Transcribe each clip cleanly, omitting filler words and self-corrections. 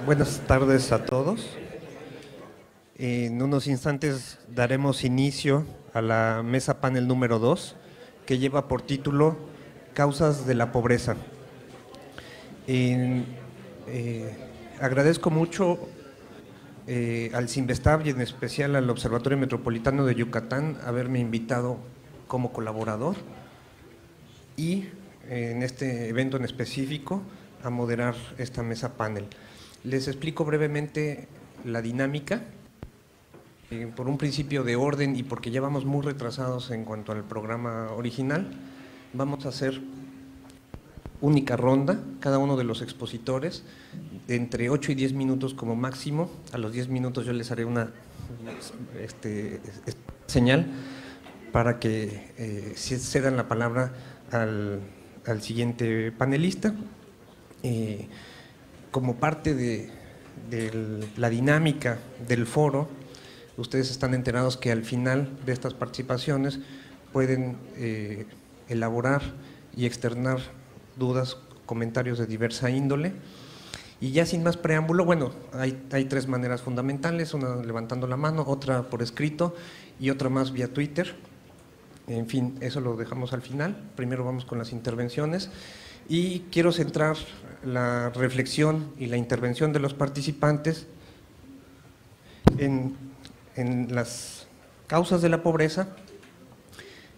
Buenas tardes a todos. En unos instantes daremos inicio a la mesa panel número 2, que lleva por título Causas de la pobreza. Agradezco mucho al Cinvestav y en especial al Observatorio Metropolitano de Yucatán haberme invitado como colaborador y en este evento en específico a moderar esta mesa panel. Les explico brevemente la dinámica, por un principio de orden y porque ya vamos muy retrasados en cuanto al programa original. Vamos a hacer única ronda, cada uno de los expositores, de entre 8 y 10 minutos como máximo. A los 10 minutos yo les haré una señal para que cedan la palabra al siguiente panelista. Como parte de la dinámica del foro, ustedes están enterados que al final de estas participaciones pueden elaborar y externar dudas, comentarios de diversa índole. Y ya sin más preámbulo, bueno, hay tres maneras fundamentales: una levantando la mano, otra por escrito y otra más vía Twitter. En fin, eso lo dejamos al final. Primero vamos con las intervenciones y quiero centrar la reflexión y la intervención de los participantes en las causas de la pobreza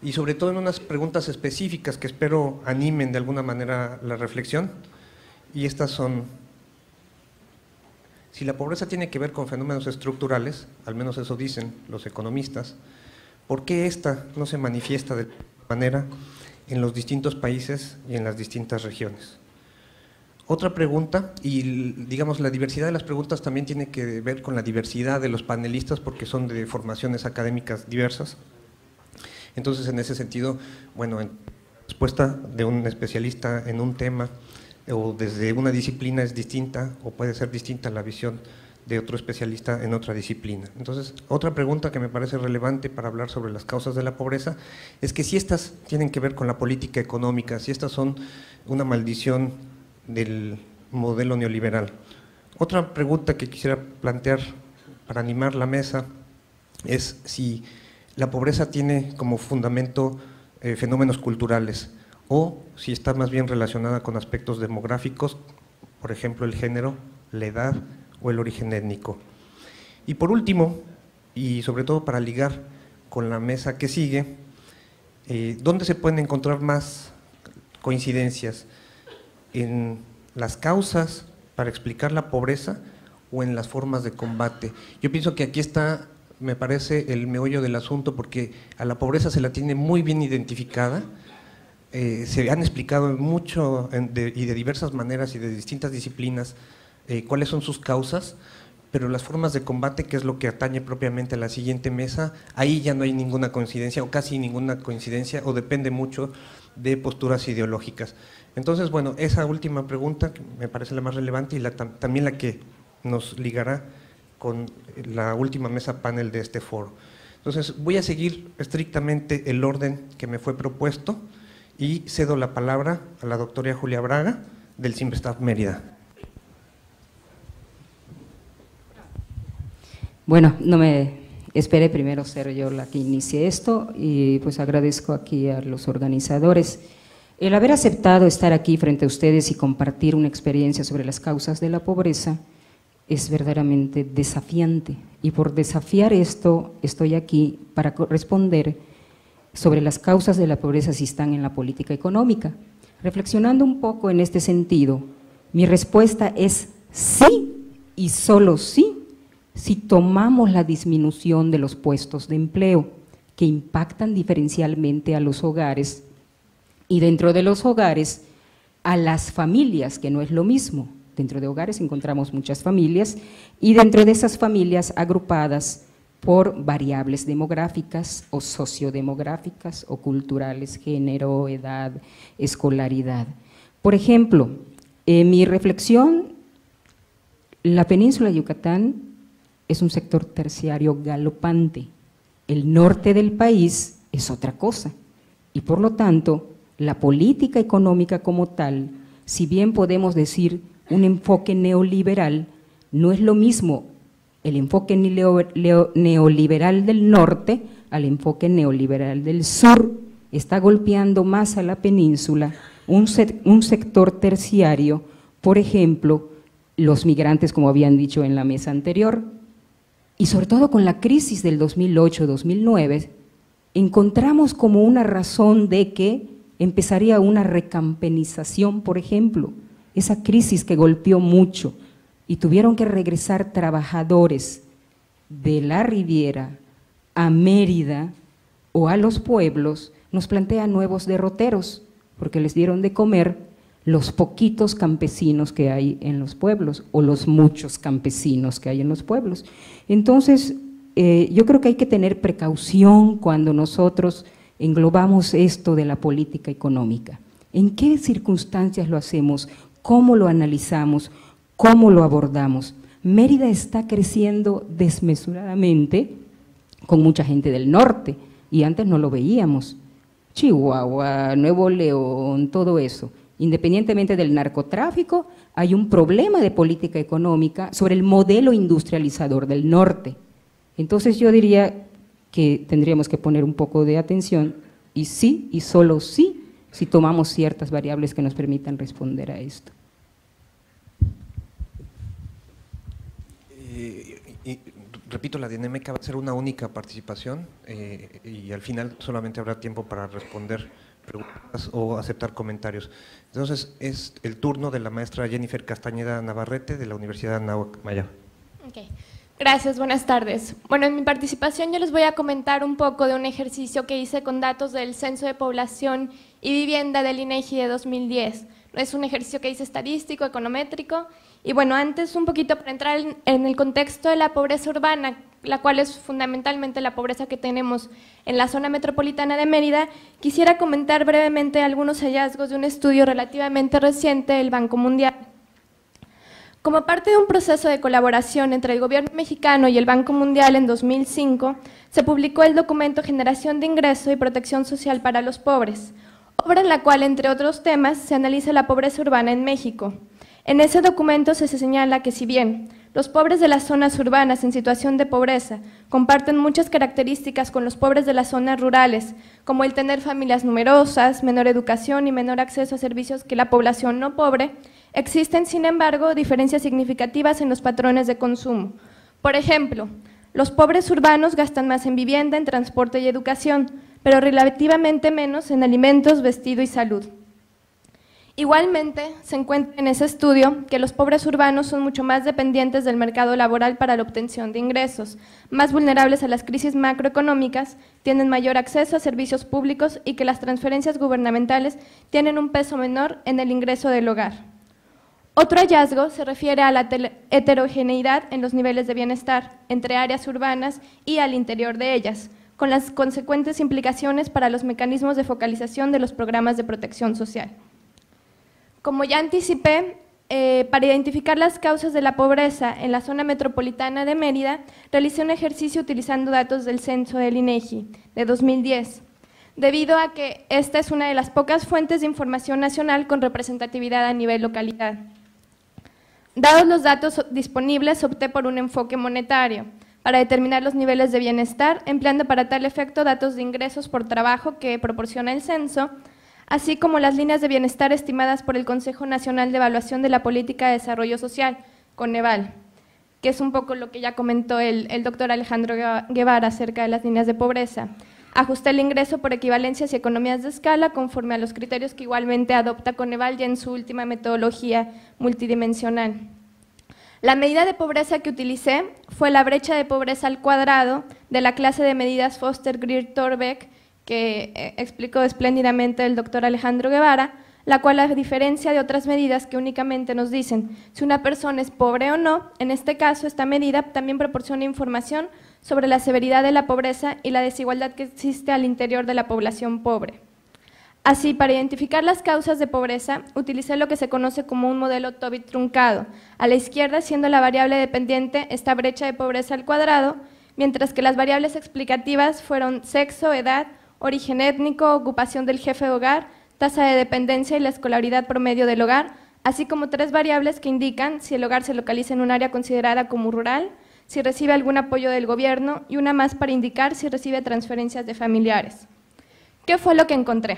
y sobre todo en unas preguntas específicas que espero animen de alguna manera la reflexión, y estas son: si la pobreza tiene que ver con fenómenos estructurales, al menos eso dicen los economistas, ¿por qué esta no se manifiesta de manera en los distintos países y en las distintas regiones? Otra pregunta, y digamos la diversidad de las preguntas también tiene que ver con la diversidad de los panelistas porque son de formaciones académicas diversas. Entonces, en ese sentido, bueno, en respuesta de un especialista en un tema o desde una disciplina es distinta o puede ser distinta la visión de otro especialista en otra disciplina. Entonces, otra pregunta que me parece relevante para hablar sobre las causas de la pobreza es que si estas tienen que ver con la política económica, si estas son una maldición del modelo neoliberal. Otra pregunta que quisiera plantear para animar la mesa es si la pobreza tiene como fundamento fenómenos culturales o si está más bien relacionada con aspectos demográficos, por ejemplo el género, la edad o el origen étnico. Y por último, y sobre todo para ligar con la mesa que sigue, ¿dónde se pueden encontrar más coincidencias? ¿En las causas para explicar la pobreza o en las formas de combate? Yo pienso que aquí está, me parece, el meollo del asunto, porque a la pobreza se la tiene muy bien identificada, se han explicado mucho y de diversas maneras y de distintas disciplinas cuáles son sus causas, pero las formas de combate, que es lo que atañe propiamente a la siguiente mesa, ahí ya no hay ninguna coincidencia o casi ninguna coincidencia, o depende mucho de posturas ideológicas. Entonces, bueno, esa última pregunta que me parece la más relevante y también la que nos ligará con la última mesa panel de este foro. Entonces, voy a seguir estrictamente el orden que me fue propuesto y cedo la palabra a la doctora Julia Braga del Cinvestav Mérida. Bueno, no me esperé, primero ser yo la que inicie esto y pues agradezco aquí a los organizadores el haber aceptado estar aquí frente a ustedes y compartir una experiencia sobre las causas de la pobreza. Es verdaderamente desafiante y por desafiar esto estoy aquí para responder sobre las causas de la pobreza si están en la política económica. Reflexionando un poco en este sentido, mi respuesta es sí y solo sí si tomamos la disminución de los puestos de empleo que impactan diferencialmente a los hogares y dentro de los hogares a las familias, que no es lo mismo. Dentro de hogares encontramos muchas familias y dentro de esas familias agrupadas por variables demográficas o sociodemográficas o culturales, género, edad, escolaridad. Por ejemplo, en mi reflexión, la península de Yucatán es un sector terciario galopante. El norte del país es otra cosa y por lo tanto la política económica como tal, si bien podemos decir un enfoque neoliberal, No es lo mismo el enfoque neoliberal del norte al enfoque neoliberal del sur. Está golpeando más a la península un sector terciario, por ejemplo, los migrantes, como habían dicho en la mesa anterior, y sobre todo con la crisis del 2008-2009, encontramos como una razón de que empezaría una recampenización, por ejemplo, esa crisis que golpeó mucho y tuvieron que regresar trabajadores de la Riviera a Mérida o a los pueblos, nos plantea nuevos derroteros, porque les dieron de comer los poquitos campesinos que hay en los pueblos o los muchos campesinos que hay en los pueblos. Entonces, yo creo que hay que tener precaución cuando nosotros englobamos esto de la política económica. ¿En qué circunstancias lo hacemos? ¿Cómo lo analizamos? ¿Cómo lo abordamos? Mérida está creciendo desmesuradamente con mucha gente del norte y antes no lo veíamos. Chihuahua, Nuevo León, todo eso. Independientemente del narcotráfico, hay un problema de política económica sobre el modelo industrializador del norte. Entonces yo diría que tendríamos que poner un poco de atención y sí, y solo sí, si tomamos ciertas variables que nos permitan responder a esto. Y repito, la dinámica va a ser una única participación y al final solamente habrá tiempo para responder preguntas o aceptar comentarios. Entonces, es el turno de la maestra Jennifer Castañeda Navarrete de la Universidad Anáhuac Maya. Okay. Gracias, buenas tardes. Bueno, en mi participación yo les voy a comentar un poco de un ejercicio que hice con datos del Censo de Población y Vivienda del INEGI de 2010. Es un ejercicio que hice estadístico, econométrico, y bueno, antes un poquito para entrar en el contexto de la pobreza urbana, la cual es fundamentalmente la pobreza que tenemos en la zona metropolitana de Mérida, quisiera comentar brevemente algunos hallazgos de un estudio relativamente reciente del Banco Mundial. Como parte de un proceso de colaboración entre el gobierno mexicano y el Banco Mundial en 2005, se publicó el documento Generación de Ingreso y Protección Social para los Pobres, obra en la cual, entre otros temas, se analiza la pobreza urbana en México. En ese documento se señala que si bien los pobres de las zonas urbanas en situación de pobreza comparten muchas características con los pobres de las zonas rurales, como el tener familias numerosas, menor educación y menor acceso a servicios que la población no pobre, existen, sin embargo, diferencias significativas en los patrones de consumo. Por ejemplo, los pobres urbanos gastan más en vivienda, en transporte y educación, pero relativamente menos en alimentos, vestido y salud. Igualmente, se encuentra en ese estudio que los pobres urbanos son mucho más dependientes del mercado laboral para la obtención de ingresos, más vulnerables a las crisis macroeconómicas, tienen mayor acceso a servicios públicos y que las transferencias gubernamentales tienen un peso menor en el ingreso del hogar. Otro hallazgo se refiere a la heterogeneidad en los niveles de bienestar entre áreas urbanas y al interior de ellas, con las consecuentes implicaciones para los mecanismos de focalización de los programas de protección social. Como ya anticipé, para identificar las causas de la pobreza en la zona metropolitana de Mérida, realicé un ejercicio utilizando datos del censo del INEGI de 2010, debido a que esta es una de las pocas fuentes de información nacional con representatividad a nivel localidad. Dados los datos disponibles, opté por un enfoque monetario para determinar los niveles de bienestar, empleando para tal efecto datos de ingresos por trabajo que proporciona el censo, así como las líneas de bienestar estimadas por el Consejo Nacional de Evaluación de la Política de Desarrollo Social, Coneval, que es un poco lo que ya comentó el doctor Alejandro Guevara acerca de las líneas de pobreza. Ajusté el ingreso por equivalencias y economías de escala conforme a los criterios que igualmente adopta Coneval ya en su última metodología multidimensional. La medida de pobreza que utilicé fue la brecha de pobreza al cuadrado de la clase de medidas Foster-Greer-Torbeck, que explicó espléndidamente el doctor Alejandro Guevara, la cual, a diferencia de otras medidas que únicamente nos dicen si una persona es pobre o no, en este caso esta medida también proporciona información sobre la severidad de la pobreza y la desigualdad que existe al interior de la población pobre. Así, para identificar las causas de pobreza, utilicé lo que se conoce como un modelo Tobit truncado, a la izquierda siendo la variable dependiente esta brecha de pobreza al cuadrado, mientras que las variables explicativas fueron sexo, edad, origen étnico, ocupación del jefe de hogar, tasa de dependencia y la escolaridad promedio del hogar, así como 3 variables que indican si el hogar se localiza en un área considerada como rural, si recibe algún apoyo del gobierno y una más para indicar si recibe transferencias de familiares. ¿Qué fue lo que encontré?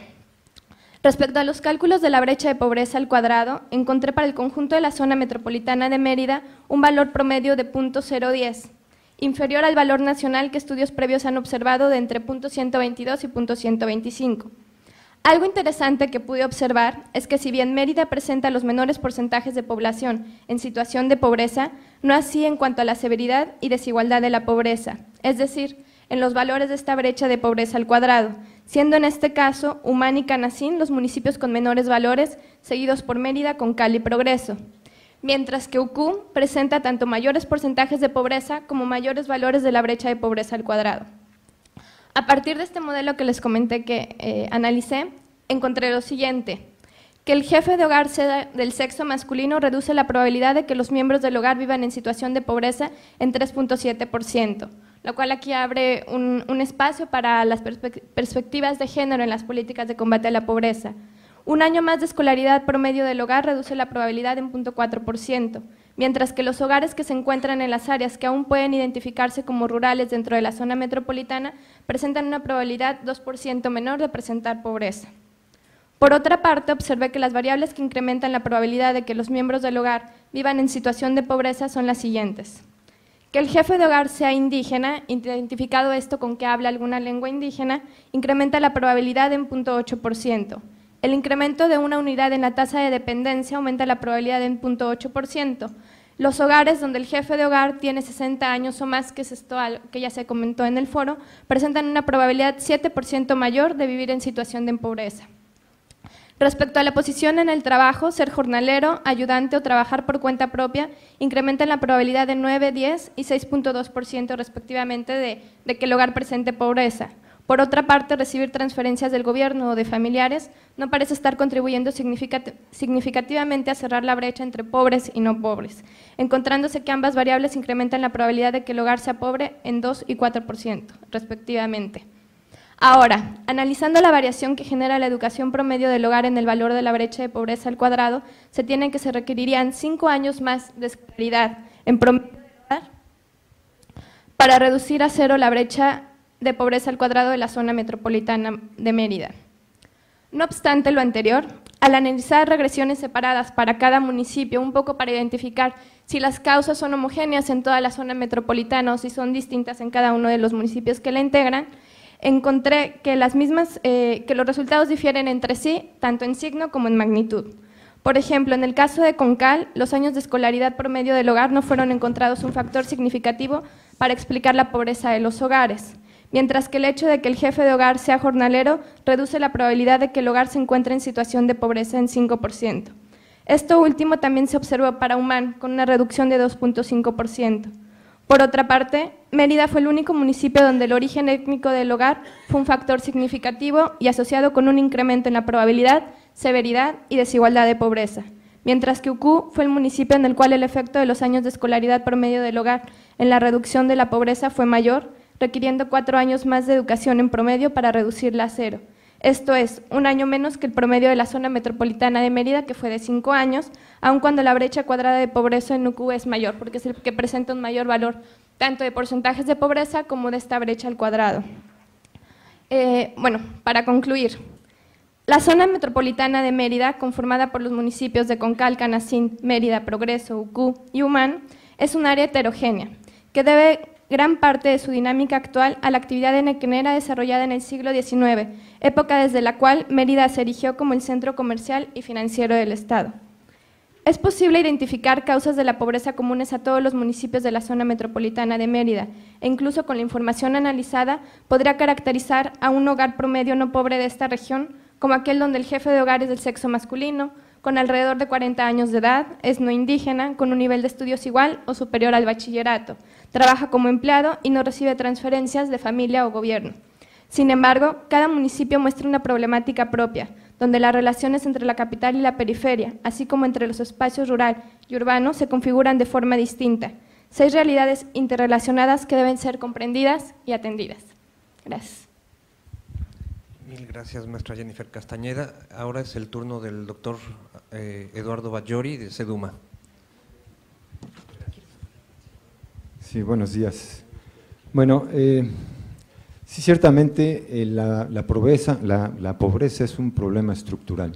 Respecto a los cálculos de la brecha de pobreza al cuadrado, encontré para el conjunto de la zona metropolitana de Mérida un valor promedio de 0.010, inferior al valor nacional que estudios previos han observado de entre 0.122 y 0.125. Algo interesante que pude observar es que si bien Mérida presenta los menores porcentajes de población en situación de pobreza, no así en cuanto a la severidad y desigualdad de la pobreza, es decir, en los valores de esta brecha de pobreza al cuadrado, siendo en este caso Umán y Canacín los municipios con menores valores, seguidos por Mérida, Concal y Progreso, mientras que Ucú presenta tanto mayores porcentajes de pobreza como mayores valores de la brecha de pobreza al cuadrado. A partir de este modelo que les comenté que analicé, encontré lo siguiente: que el jefe de hogar sea del sexo masculino reduce la probabilidad de que los miembros del hogar vivan en situación de pobreza en 3.7%, lo cual aquí abre un espacio para las perspectivas de género en las políticas de combate a la pobreza. Un año más de escolaridad promedio del hogar reduce la probabilidad en 0.4%, mientras que los hogares que se encuentran en las áreas que aún pueden identificarse como rurales dentro de la zona metropolitana presentan una probabilidad 2% menor de presentar pobreza. Por otra parte, observé que las variables que incrementan la probabilidad de que los miembros del hogar vivan en situación de pobreza son las siguientes: que el jefe de hogar sea indígena, identificado esto con que habla alguna lengua indígena, incrementa la probabilidad en 0.8%. El incremento de una unidad en la tasa de dependencia aumenta la probabilidad en 0.8%. Los hogares donde el jefe de hogar tiene 60 años o más, que es esto que ya se comentó en el foro, presentan una probabilidad 7% mayor de vivir en situación de pobreza. Respecto a la posición en el trabajo, ser jornalero, ayudante o trabajar por cuenta propia incrementan la probabilidad de 9, 10 y 6.2% respectivamente de que el hogar presente pobreza. Por otra parte, recibir transferencias del gobierno o de familiares no parece estar contribuyendo significativamente a cerrar la brecha entre pobres y no pobres, encontrándose que ambas variables incrementan la probabilidad de que el hogar sea pobre en 2 y 4%, respectivamente. Ahora, analizando la variación que genera la educación promedio del hogar en el valor de la brecha de pobreza al cuadrado, se tiene que se requerirían 5 años más de escolaridad en promedio del hogar para reducir a cero la brecha de pobreza al cuadrado de la zona metropolitana de Mérida. No obstante lo anterior, al analizar regresiones separadas para cada municipio, un poco para identificar si las causas son homogéneas en toda la zona metropolitana o si son distintas en cada uno de los municipios que la integran, encontré que que los resultados difieren entre sí, tanto en signo como en magnitud. Por ejemplo, en el caso de Concal, los años de escolaridad promedio del hogar no fueron encontrados un factor significativo para explicar la pobreza de los hogares, mientras que el hecho de que el jefe de hogar sea jornalero reduce la probabilidad de que el hogar se encuentre en situación de pobreza en 5%. Esto último también se observó para Umán, con una reducción de 2.5%. Por otra parte, Mérida fue el único municipio donde el origen étnico del hogar fue un factor significativo y asociado con un incremento en la probabilidad, severidad y desigualdad de pobreza, mientras que Ucú fue el municipio en el cual el efecto de los años de escolaridad promedio del hogar en la reducción de la pobreza fue mayor, requiriendo 4 años más de educación en promedio para reducirla a 0. Esto es, 1 año menos que el promedio de la zona metropolitana de Mérida, que fue de 5 años, aun cuando la brecha cuadrada de pobreza en Ucú es mayor, porque es el que presenta un mayor valor, tanto de porcentajes de pobreza como de esta brecha al cuadrado. Bueno, para concluir, la zona metropolitana de Mérida, conformada por los municipios de Concal, Canacín, Mérida, Progreso, Ucú y Umán, es un área heterogénea, que debe gran parte de su dinámica actual a la actividad enequenera desarrollada en el siglo XIX, época desde la cual Mérida se erigió como el centro comercial y financiero del Estado. Es posible identificar causas de la pobreza comunes a todos los municipios de la zona metropolitana de Mérida, e incluso con la información analizada podría caracterizar a un hogar promedio no pobre de esta región como aquel donde el jefe de hogar es del sexo masculino, con alrededor de 40 años de edad, es no indígena, con un nivel de estudios igual o superior al bachillerato, trabaja como empleado y no recibe transferencias de familia o gobierno. Sin embargo, cada municipio muestra una problemática propia, donde las relaciones entre la capital y la periferia, así como entre los espacios rural y urbano, se configuran de forma distinta. 6 realidades interrelacionadas que deben ser comprendidas y atendidas. Gracias. Mil gracias, maestra Jennifer Castañeda. Ahora es el turno del doctor Eduardo Bajori, de CEDUMA. Sí, buenos días. Bueno, sí, ciertamente la pobreza es un problema estructural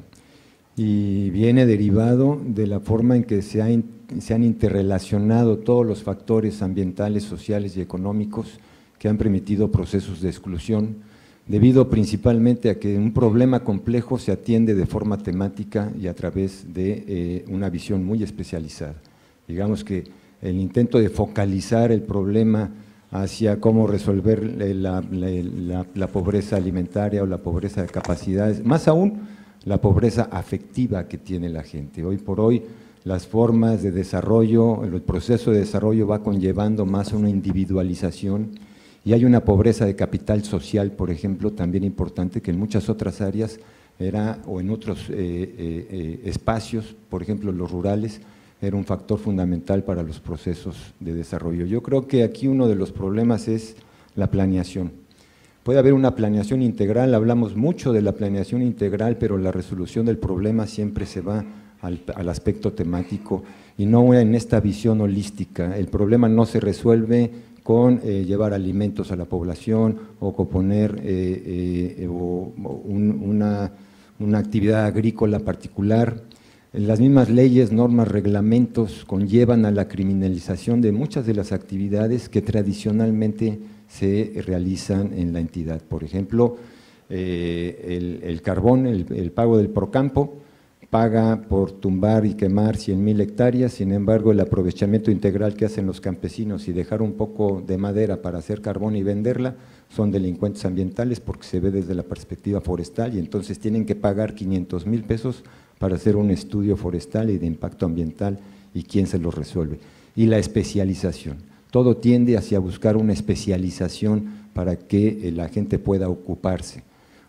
y viene derivado de la forma en que se han interrelacionado todos los factores ambientales, sociales y económicos que han permitido procesos de exclusión, debido principalmente a que un problema complejo se atiende de forma temática y a través de una visión muy especializada. Digamos que el intento de focalizar el problema hacia cómo resolver la pobreza alimentaria o la pobreza de capacidades, más aún la pobreza afectiva que tiene la gente. Hoy por hoy las formas de desarrollo, el proceso de desarrollo va conllevando más una individualización y hay una pobreza de capital social, por ejemplo, también importante, que en muchas otras áreas o en otros espacios, por ejemplo los rurales, era un factor fundamental para los procesos de desarrollo. Yo creo que aquí uno de los problemas es la planeación. Puede haber una planeación integral, hablamos mucho de la planeación integral, pero la resolución del problema siempre se va al aspecto temático y no en esta visión holística. El problema no se resuelve con llevar alimentos a la población o con poner una actividad agrícola particular. Las mismas leyes, normas, reglamentos conllevan a la criminalización de muchas de las actividades que tradicionalmente se realizan en la entidad. Por ejemplo, el carbón, el pago del Procampo, paga por tumbar y quemar 100,000 hectáreas, sin embargo el aprovechamiento integral que hacen los campesinos y dejar un poco de madera para hacer carbón y venderla, son delincuentes ambientales porque se ve desde la perspectiva forestal y entonces tienen que pagar 500,000 pesos para hacer un estudio forestal y de impacto ambiental y quién se lo resuelve. Y la especialización, todo tiende hacia buscar una especialización para que la gente pueda ocuparse.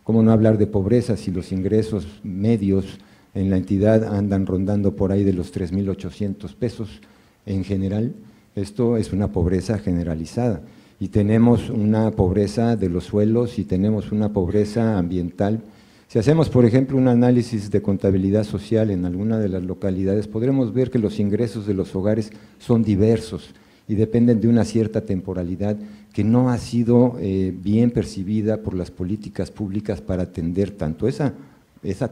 ¿Cómo no hablar de pobreza si los ingresos medios en la entidad andan rondando por ahí de los 3,800 pesos en general? Esto es una pobreza generalizada y tenemos una pobreza de los suelos y tenemos una pobreza ambiental. Si hacemos, por ejemplo, un análisis de contabilidad social en alguna de las localidades, podremos ver que los ingresos de los hogares son diversos y dependen de una cierta temporalidad que no ha sido bien percibida por las políticas públicas para atender tanto esa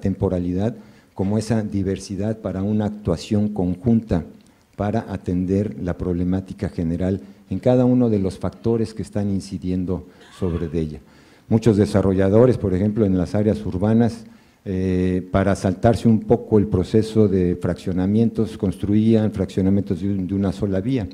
temporalidad como esa diversidad para una actuación conjunta para atender la problemática general en cada uno de los factores que están incidiendo sobre ella. Muchos desarrolladores, por ejemplo, en las áreas urbanas, para saltarse un poco el proceso de fraccionamientos, construían fraccionamientos de una sola vía.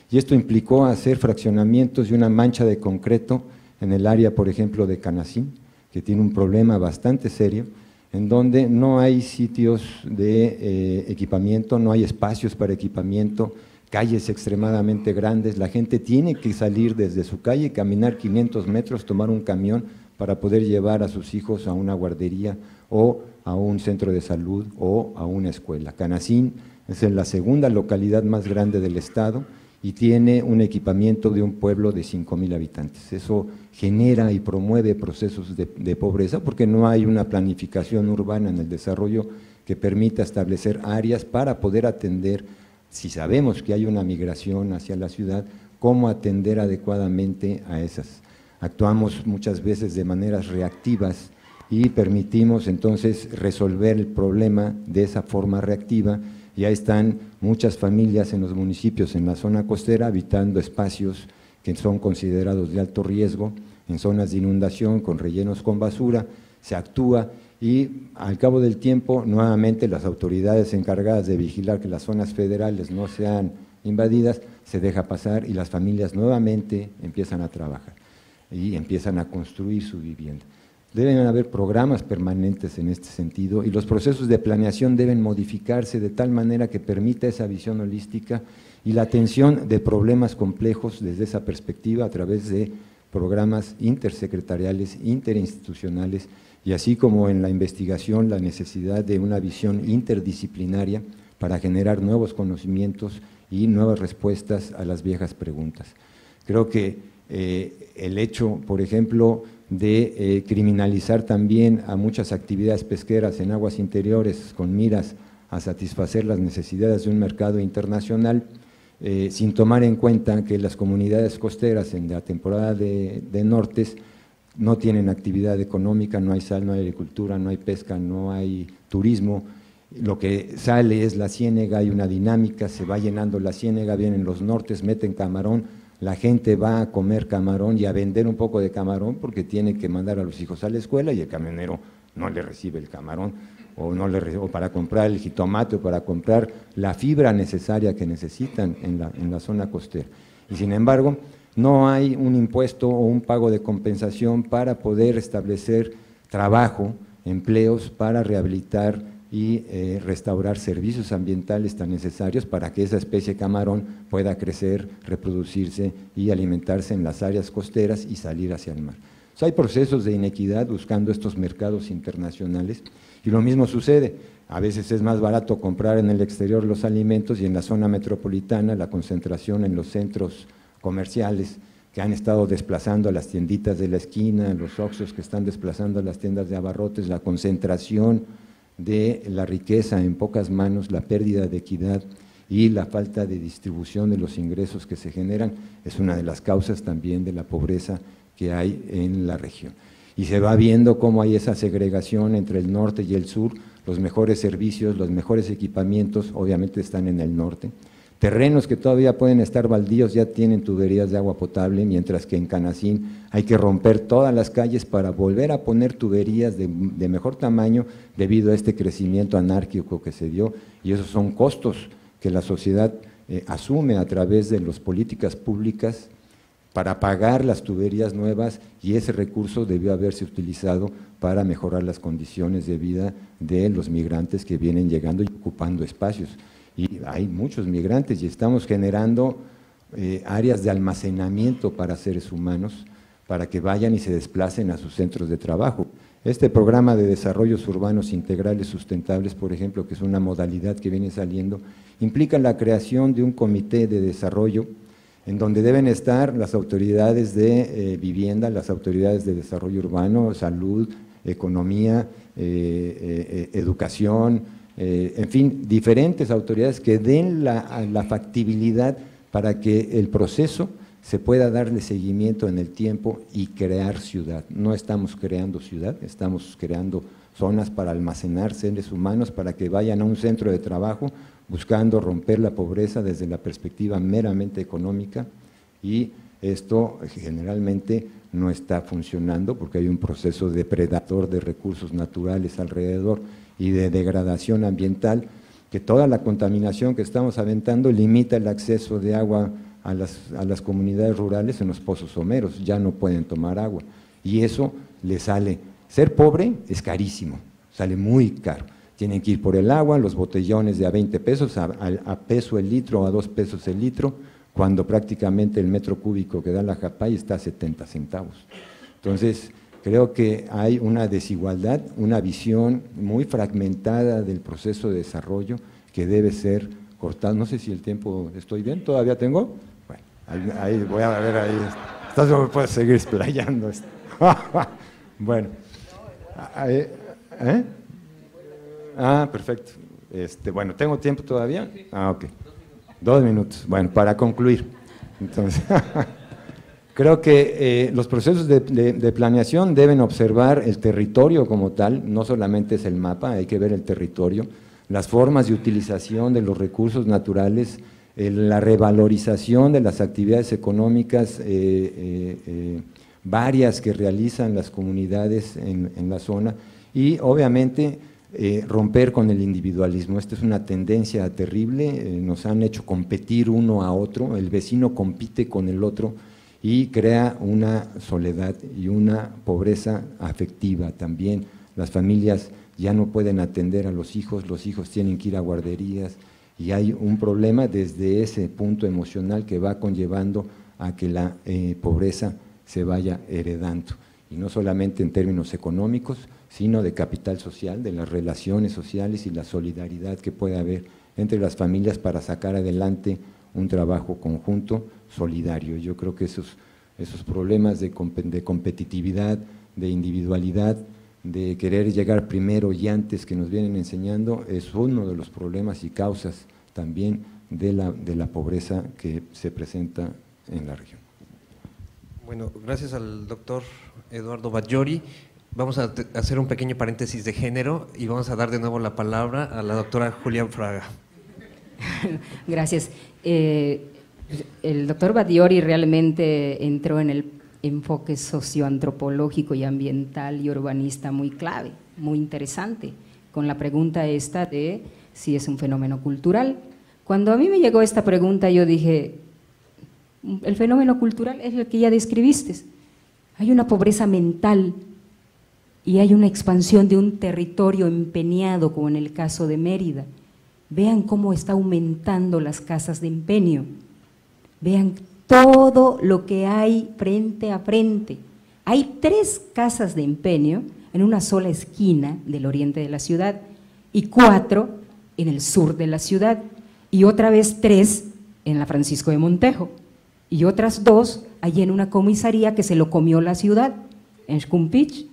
Y esto implicó hacer fraccionamientos de una mancha de concreto en el área, por ejemplo, de Canacín, que tiene un problema bastante serio, en donde no hay sitios de equipamiento, no hay espacios para equipamiento, calles extremadamente grandes, la gente tiene que salir desde su calle, caminar 500 metros, tomar un camión para poder llevar a sus hijos a una guardería o a un centro de salud o a una escuela. Canacín es la segunda localidad más grande del estado y tiene un equipamiento de un pueblo de 5,000 habitantes. Eso genera y promueve procesos de pobreza porque no hay una planificación urbana en el desarrollo que permita establecer áreas para poder atender. Si sabemos que hay una migración hacia la ciudad, ¿cómo atender adecuadamente a esas? Actuamos muchas veces de maneras reactivas y permitimos entonces resolver el problema de esa forma reactiva. Ya están muchas familias en los municipios en la zona costera habitando espacios que son considerados de alto riesgo, en zonas de inundación, con rellenos con basura, se actúa y al cabo del tiempo nuevamente las autoridades encargadas de vigilar que las zonas federales no sean invadidas, se deja pasar y las familias nuevamente empiezan a trabajar y empiezan a construir su vivienda. Deben haber programas permanentes en este sentido y los procesos de planeación deben modificarse de tal manera que permita esa visión holística y la atención de problemas complejos desde esa perspectiva a través de programas intersecretariales, interinstitucionales y así como en la investigación la necesidad de una visión interdisciplinaria para generar nuevos conocimientos y nuevas respuestas a las viejas preguntas. Creo que el hecho, por ejemplo, de criminalizar también a muchas actividades pesqueras en aguas interiores con miras a satisfacer las necesidades de un mercado internacional, sin tomar en cuenta que las comunidades costeras en la temporada de nortes no tienen actividad económica, no hay sal, no hay agricultura, no hay pesca, no hay turismo. Lo que sale es la ciénega, hay una dinámica, se va llenando la ciénega, vienen los nortes, meten camarón, la gente va a comer camarón y a vender un poco de camarón porque tiene que mandar a los hijos a la escuela y el camionero no le recibe el camarón, o para comprar el jitomate, o para comprar la fibra necesaria que necesitan en la zona costera. Y sin embargo, no hay un impuesto o un pago de compensación para poder establecer trabajo, empleos para rehabilitar y restaurar servicios ambientales tan necesarios para que esa especie camarón pueda crecer, reproducirse y alimentarse en las áreas costeras y salir hacia el mar. O sea, hay procesos de inequidad buscando estos mercados internacionales y lo mismo sucede. A veces es más barato comprar en el exterior los alimentos y en la zona metropolitana la concentración en los centros comerciales que han estado desplazando a las tienditas de la esquina, los Oxxos que están desplazando a las tiendas de abarrotes, la concentración de la riqueza en pocas manos, la pérdida de equidad y la falta de distribución de los ingresos que se generan, es una de las causas también de la pobreza que hay en la región. Y se va viendo cómo hay esa segregación entre el norte y el sur, los mejores servicios, los mejores equipamientos, obviamente están en el norte. Terrenos que todavía pueden estar baldíos ya tienen tuberías de agua potable, mientras que en Canacín hay que romper todas las calles para volver a poner tuberías de mejor tamaño debido a este crecimiento anárquico que se dio, y esos son costos que la sociedad asume a través de las políticas públicas para pagar las tuberías nuevas, y ese recurso debió haberse utilizado para mejorar las condiciones de vida de los migrantes que vienen llegando y ocupando espacios. Y hay muchos migrantes y estamos generando áreas de almacenamiento para seres humanos para que vayan y se desplacen a sus centros de trabajo. Este programa de desarrollos urbanos integrales sustentables, por ejemplo, que es una modalidad que viene saliendo, implica la creación de un comité de desarrollo en donde deben estar las autoridades de vivienda, las autoridades de desarrollo urbano, salud, economía, educación, en fin, diferentes autoridades que den la factibilidad para que el proceso se pueda darle seguimiento en el tiempo y crear ciudad. No estamos creando ciudad, estamos creando zonas para almacenar seres humanos para que vayan a un centro de trabajo buscando romper la pobreza desde la perspectiva meramente económica, y esto generalmente no está funcionando porque hay un proceso depredador de recursos naturales alrededor y de degradación ambiental, que toda la contaminación que estamos aventando limita el acceso de agua a las comunidades rurales en los pozos someros, ya no pueden tomar agua, y eso les sale, ser pobre es carísimo, sale muy caro, tienen que ir por el agua, los botellones de a 20 pesos, a peso el litro, a 2 pesos el litro, cuando prácticamente el metro cúbico que da la Japay está a 70 centavos. Entonces, creo que hay una desigualdad, una visión muy fragmentada del proceso de desarrollo que debe ser cortada. No sé si el tiempo, ¿estoy bien? ¿Todavía tengo? Bueno, ahí voy a ver, ahí estás, me puedes seguir explayando. Bueno, perfecto. Bueno, ¿tengo tiempo todavía? Ok. 2 minutos. Bueno, para concluir. Entonces, creo que los procesos de planeación deben observar el territorio como tal, no solamente es el mapa, hay que ver el territorio, las formas de utilización de los recursos naturales, la revalorización de las actividades económicas varias que realizan las comunidades en la zona, y obviamente romper con el individualismo. Esta es una tendencia terrible, nos han hecho competir uno a otro, el vecino compite con el otro y crea una soledad y una pobreza afectiva también. Las familias ya no pueden atender a los hijos tienen que ir a guarderías, y hay un problema desde ese punto emocional que va conllevando a que la pobreza se vaya heredando, y no solamente en términos económicos, sino de capital social, de las relaciones sociales y la solidaridad que puede haber entre las familias para sacar adelante un trabajo conjunto solidario. Yo creo que esos problemas de competitividad, de individualidad, de querer llegar primero y antes que nos vienen enseñando, es uno de los problemas y causas también de la pobreza que se presenta en la región. Bueno, gracias al doctor Eduardo Batllori. Vamos a hacer un pequeño paréntesis de género y vamos a dar de nuevo la palabra a la doctora Julián Fraga. Gracias. El doctor Batllori realmente entró en el enfoque socioantropológico y ambiental y urbanista muy clave, muy interesante, con la pregunta esta de si es un fenómeno cultural. Cuando a mí me llegó esta pregunta, yo dije, el fenómeno cultural es el que ya describiste. Hay una pobreza mental y hay una expansión de un territorio empeñado, como en el caso de Mérida. Vean cómo está aumentando las casas de empeño. Vean todo lo que hay frente a frente. Hay 3 casas de empeño en una sola esquina del oriente de la ciudad y 4 en el sur de la ciudad y otra vez 3 en la Francisco de Montejo y otras 2 allí en una comisaría que se lo comió la ciudad, en Xcumpich,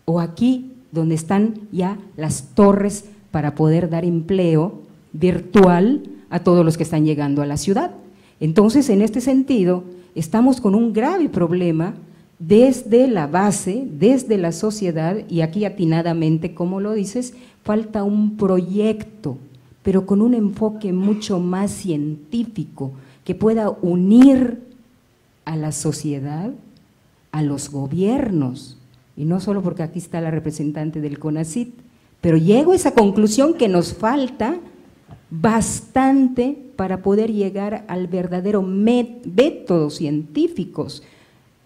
o aquí donde están ya las torres para poder dar empleo virtual a todos los que están llegando a la ciudad. Entonces, en este sentido, estamos con un grave problema desde la base, desde la sociedad, y aquí atinadamente, como lo dices, falta un proyecto, pero con un enfoque mucho más científico, que pueda unir a la sociedad, a los gobiernos, y no solo porque aquí está la representante del CONACYT, pero llego a esa conclusión que nos falta bastante para poder llegar al verdadero método científicos.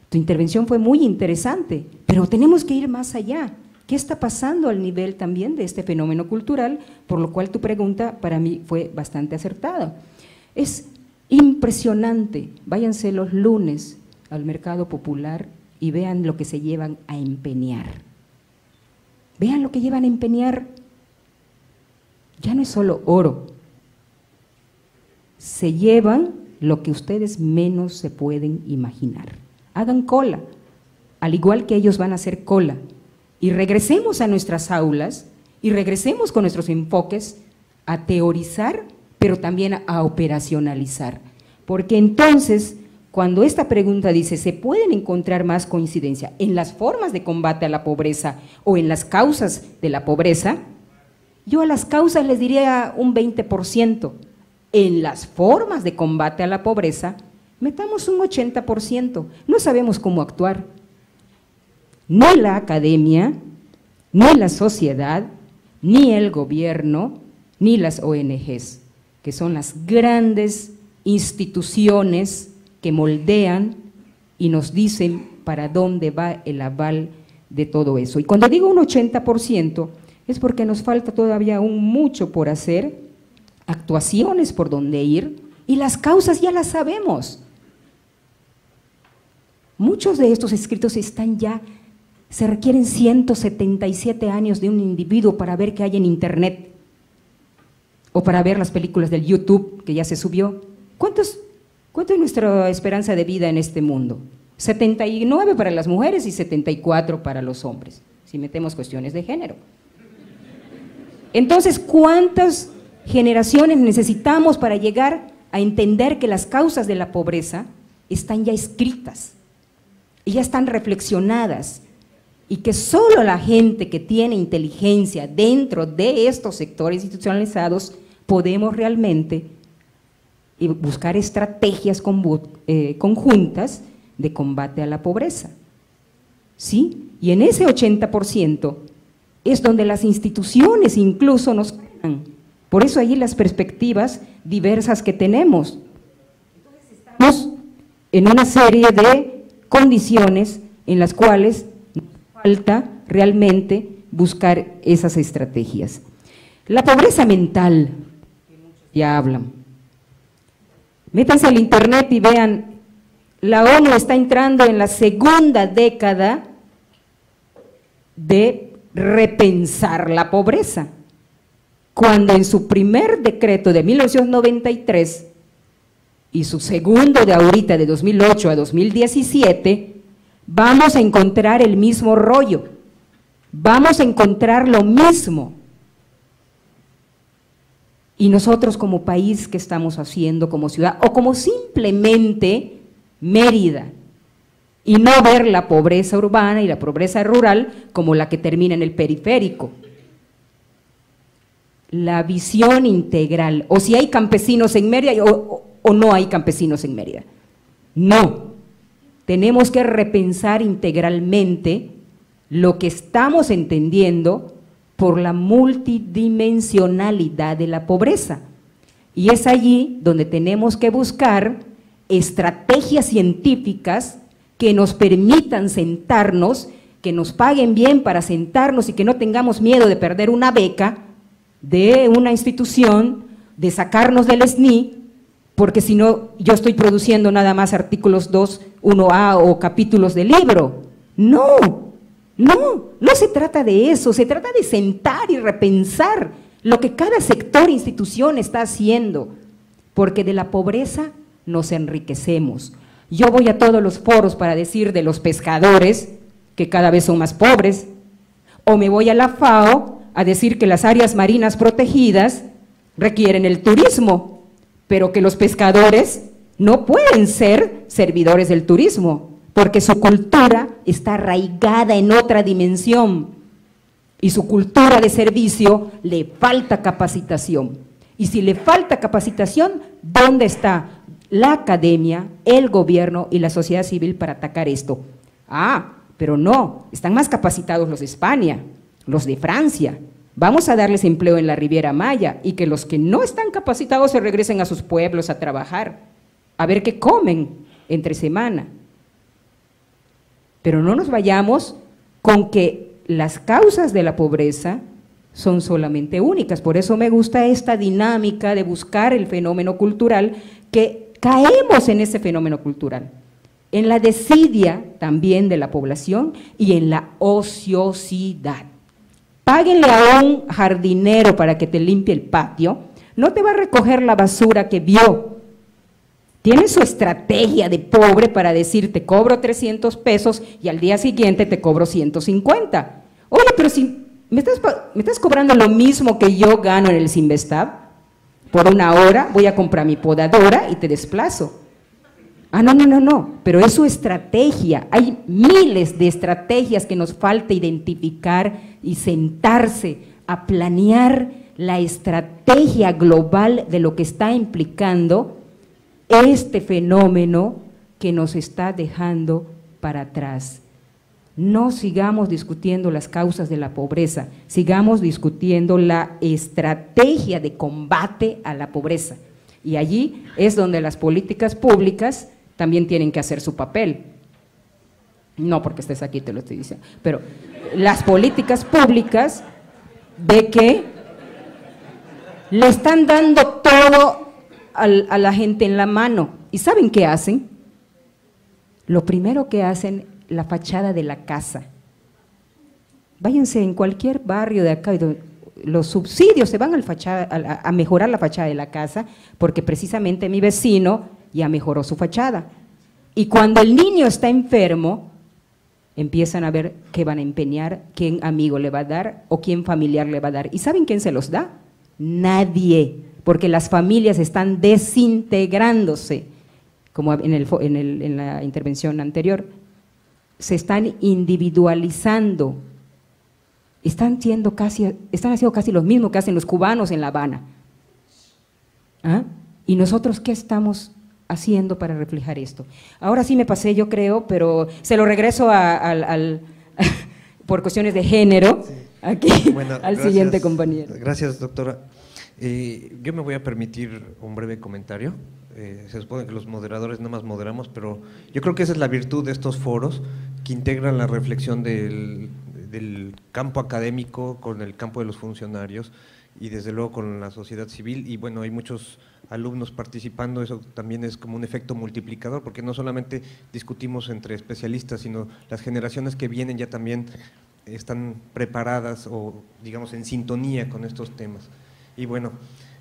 Tu intervención fue muy interesante, pero tenemos que ir más allá. ¿Qué está pasando al nivel también de este fenómeno cultural? Por lo cual tu pregunta para mí fue bastante acertada. Es impresionante, váyanse los lunes al mercado popular y vean lo que se llevan a empeñar. Vean lo que llevan a empeñar. Ya no es solo oro, se llevan lo que ustedes menos se pueden imaginar. Hagan cola, al igual que ellos van a hacer cola, y regresemos a nuestras aulas y regresemos con nuestros enfoques a teorizar, pero también a operacionalizar, porque entonces, cuando esta pregunta dice, ¿se pueden encontrar más coincidencia en las formas de combate a la pobreza o en las causas de la pobreza? Yo a las causas les diría un 20%, en las formas de combate a la pobreza, metamos un 80%, no sabemos cómo actuar. Ni la academia, ni la sociedad, ni el gobierno, ni las ONGs, que son las grandes instituciones que moldean y nos dicen para dónde va el aval de todo eso. Y cuando digo un 80%, es porque nos falta todavía aún mucho por hacer, actuaciones por donde ir, y las causas ya las sabemos. Muchos de estos escritos están ya, se requieren 177 años de un individuo para ver qué hay en internet, o para ver las películas del YouTube que ya se subió. ¿Cuánto es nuestra esperanza de vida en este mundo? 79 para las mujeres y 74 para los hombres, si metemos cuestiones de género. Entonces, ¿cuántas generaciones necesitamos para llegar a entender que las causas de la pobreza están ya escritas y ya están reflexionadas, y que solo la gente que tiene inteligencia dentro de estos sectores institucionalizados podemos realmente buscar estrategias conjuntas de combate a la pobreza? ¿Sí? Y en ese 80% es donde las instituciones incluso nos ganan. Por eso ahí las perspectivas diversas que tenemos. Entonces estamos en una serie de condiciones en las cuales nos falta realmente buscar esas estrategias. La pobreza mental, que muchos ya hablan. Métanse al internet y vean, la ONU está entrando en la segunda década de repensar la pobreza, cuando en su primer decreto de 1993 y su segundo de ahorita de 2008 a 2017 vamos a encontrar el mismo rollo, vamos a encontrar lo mismo. Y nosotros como país, ¿qué estamos haciendo como ciudad? O como simplemente Mérida, y no ver la pobreza urbana y la pobreza rural como la que termina en el periférico. La visión integral, o si hay campesinos en Mérida o no hay campesinos en Mérida. No, tenemos que repensar integralmente lo que estamos entendiendo por la multidimensionalidad de la pobreza. Y es allí donde tenemos que buscar estrategias científicas que nos permitan sentarnos, que nos paguen bien para sentarnos y que no tengamos miedo de perder una beca de una institución, de sacarnos del SNI, porque si no, yo estoy produciendo nada más artículos 2, 1A o capítulos de libro. No se trata de eso, se trata de sentar y repensar lo que cada sector e institución está haciendo, porque de la pobreza nos enriquecemos. Yo voy a todos los foros para decir de los pescadores que cada vez son más pobres, o me voy a la FAO a decir que las áreas marinas protegidas requieren el turismo, pero que los pescadores no pueden ser servidores del turismo, porque su cultura está arraigada en otra dimensión y su cultura de servicio le falta capacitación. Y si le falta capacitación, ¿dónde está la academia, el gobierno y la sociedad civil para atacar esto? Ah, pero no, están más capacitados los de España, los de Francia. Vamos a darles empleo en la Riviera Maya y que los que no están capacitados se regresen a sus pueblos a trabajar, a ver qué comen entre semana. Pero no nos vayamos con que las causas de la pobreza son solamente únicas. Por eso me gusta esta dinámica de buscar el fenómeno cultural, que caemos en ese fenómeno cultural, en la desidia también de la población y en la ociosidad. Páguenle a un jardinero para que te limpie el patio, no te va a recoger la basura que vio. Tiene su estrategia de pobre para decir, te cobro 300 pesos y al día siguiente te cobro 150. Oye, pero si me estás cobrando lo mismo que yo gano en el Sinvestab, por una hora voy a comprar mi podadora y te desplazo. Ah, no, pero es su estrategia. Hay miles de estrategias que nos falta identificar y sentarse a planear la estrategia global de lo que está implicando este fenómeno que nos está dejando para atrás. No sigamos discutiendo las causas de la pobreza, sigamos discutiendo la estrategia de combate a la pobreza. Y allí es donde las políticas públicas también tienen que hacer su papel. No porque estés aquí te lo estoy diciendo, pero las políticas públicas de que le están dando todo a la gente en la mano. ¿Y saben qué hacen? Lo primero que hacen, la fachada de la casa. Váyanse en cualquier barrio de acá, los subsidios se van a mejorar la fachada de la casa, porque precisamente mi vecino ya mejoró su fachada. Y cuando el niño está enfermo, empiezan a ver qué van a empeñar, quién amigo le va a dar o quién familiar le va a dar. ¿Y saben quién se los da? Nadie, porque las familias están desintegrándose, como en la intervención anterior, se están individualizando, están haciendo casi lo mismo que hacen los cubanos en La Habana. ¿Ah? ¿Y nosotros qué estamos haciendo para reflejar esto? Ahora sí me pasé, yo creo, pero se lo regreso por cuestiones de género, sí, aquí, bueno, al gracias, siguiente compañero. Gracias, doctora. Yo me voy a permitir un breve comentario. Se supone que los moderadores nada más moderamos, pero yo creo que esa es la virtud de estos foros, que integran la reflexión del campo académico con el campo de los funcionarios y desde luego con la sociedad civil. Y bueno, hay muchos alumnos participando, eso también es como un efecto multiplicador, porque no solamente discutimos entre especialistas, sino las generaciones que vienen ya también están preparadas o digamos en sintonía con estos temas. Y bueno,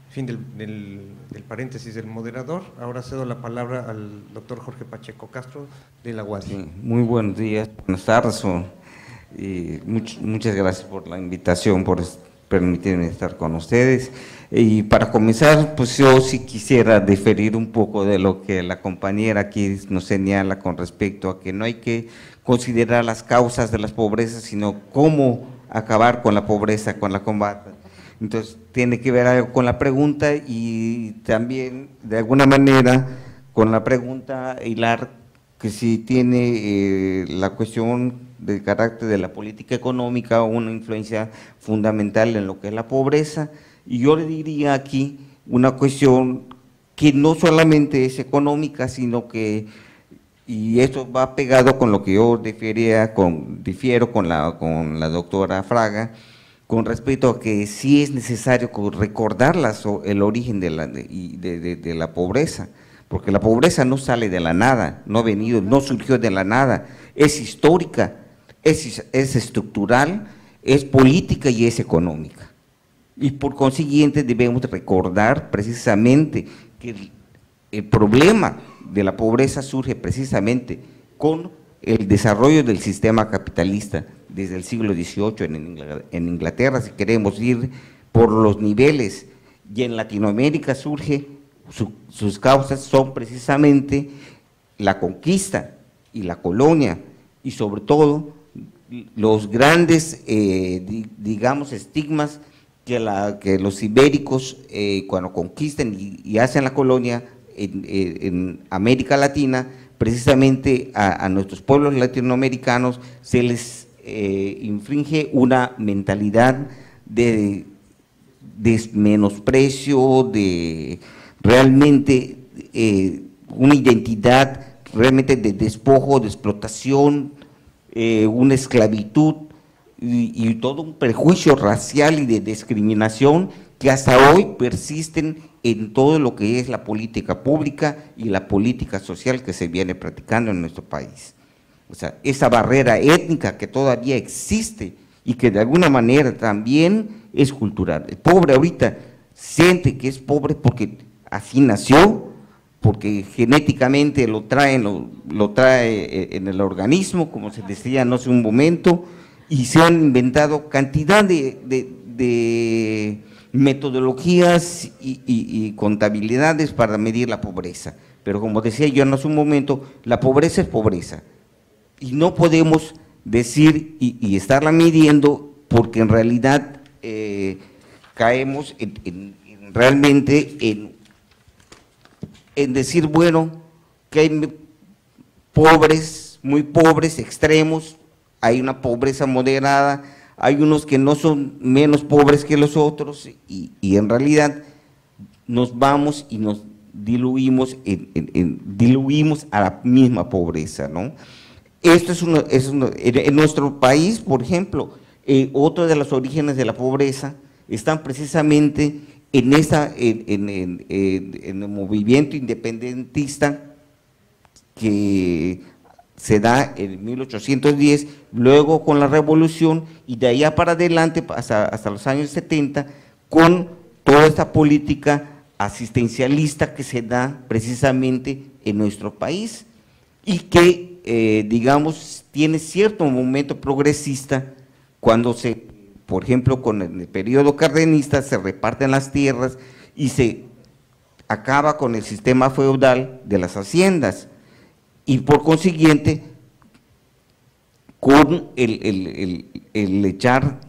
Fin del paréntesis del moderador. Ahora cedo la palabra al doctor Jorge Pacheco Castro de la UADY. Sí, muy buenos días, buenas tardes, y muchas gracias por la invitación, por permitirme estar con ustedes. Y para comenzar, pues yo sí quisiera diferir un poco de lo que la compañera aquí nos señala con respecto a que no hay que considerar las causas de las pobrezas, sino cómo acabar con la pobreza, con la combate. Entonces, tiene que ver algo con la pregunta y también, de alguna manera, con la pregunta hilar que si tiene la cuestión del carácter de la política económica una influencia fundamental en lo que es la pobreza. Y yo le diría aquí una cuestión que no solamente es económica, sino que, y esto va pegado con lo que yo difiero con la doctora Fraga, con respecto a que sí es necesario recordar el origen de la pobreza, porque la pobreza no sale de la nada, no surgió de la nada, es histórica, es estructural, es política y es económica. Y por consiguiente debemos recordar precisamente que el problema de la pobreza surge precisamente con el desarrollo del sistema capitalista desde el siglo XVIII en Inglaterra, si queremos ir por los niveles, y en Latinoamérica surge, sus causas son precisamente la conquista y la colonia, y sobre todo los grandes, digamos, estigmas que los ibéricos cuando conquistan y hacen la colonia en América Latina, precisamente a nuestros pueblos latinoamericanos se les infringe una mentalidad de menosprecio, de realmente una identidad realmente de despojo, de explotación, una esclavitud y todo un prejuicio racial y de discriminación que hasta hoy persisten en todo lo que es la política pública y la política social que se viene practicando en nuestro país. O sea, esa barrera étnica que todavía existe y que de alguna manera también es cultural. El pobre ahorita siente que es pobre porque así nació, porque genéticamente lo trae en el organismo, como se decía no hace un momento, y se han inventado cantidad de metodologías y contabilidades para medir la pobreza. Pero como decía yo hace un momento, la pobreza es pobreza. Y no podemos decir y estarla midiendo porque en realidad caemos realmente en decir, bueno, que hay pobres, muy pobres, extremos, hay una pobreza moderada, hay unos que no son menos pobres que los otros y en realidad nos vamos y nos diluimos a la misma pobreza, ¿no? Esto en nuestro país, por ejemplo, otro de los orígenes de la pobreza están precisamente en el movimiento independentista que se da en 1810, luego con la revolución y de allá para adelante hasta los años 70 con toda esta política asistencialista que se da precisamente en nuestro país y que digamos tiene cierto momento progresista cuando por ejemplo con el periodo cardenista se reparten las tierras y se acaba con el sistema feudal de las haciendas y por consiguiente con el echar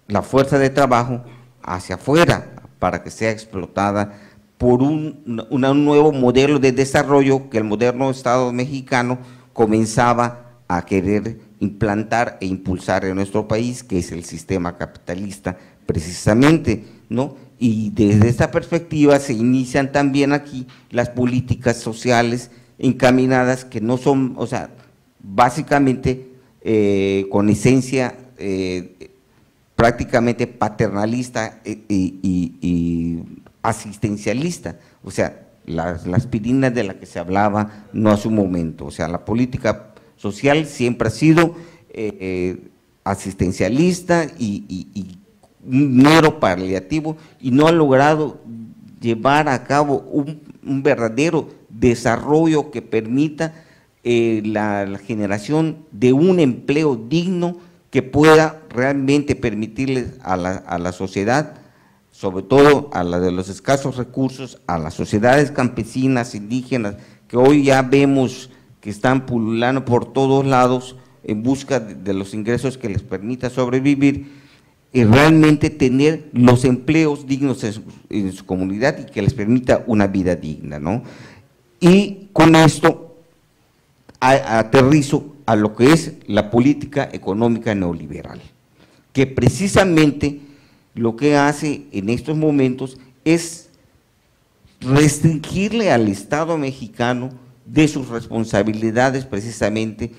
la fuerza de trabajo hacia afuera para que sea explotada por un nuevo modelo de desarrollo que el moderno Estado mexicano comenzaba a querer implantar e impulsar en nuestro país, que es el sistema capitalista precisamente, ¿no? Y desde esta perspectiva se inician también aquí las políticas sociales encaminadas que no son, o sea, básicamente con esencia prácticamente paternalista y asistencialista, o sea, la aspirina de la que se hablaba no hace un momento, o sea, la política social siempre ha sido asistencialista y un mero paliativo y no ha logrado llevar a cabo un verdadero desarrollo que permita la generación de un empleo digno que pueda realmente permitirles a la sociedad, sobre todo a la de los escasos recursos, a las sociedades campesinas, indígenas, que hoy ya vemos que están pululando por todos lados en busca de los ingresos que les permita sobrevivir, y realmente tener los empleos dignos en su comunidad y que les permita una vida digna, ¿no? Y con esto aterrizo a lo que es la política económica neoliberal, que precisamente lo que hace en estos momentos es restringirle al Estado mexicano de sus responsabilidades precisamente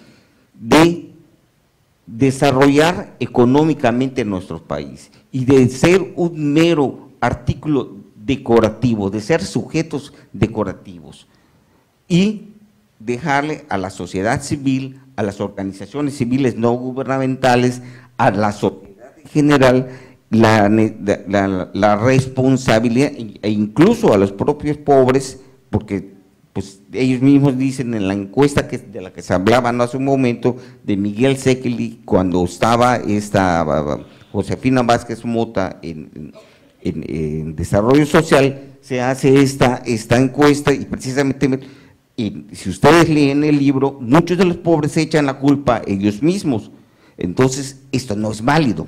de desarrollar económicamente nuestro país y de ser un mero artículo decorativo, de ser sujetos decorativos y dejarle a la sociedad civil, a las organizaciones civiles no gubernamentales, a la sociedad en general, la responsabilidad e incluso a los propios pobres, porque pues ellos mismos dicen en la encuesta de la que se hablaba hace un momento de Miguel Sekeli, cuando estaba esta Josefina Vázquez Mota en Desarrollo Social, se hace esta encuesta y precisamente, si ustedes leen el libro, muchos de los pobres echan la culpa a ellos mismos. Entonces, esto no es válido.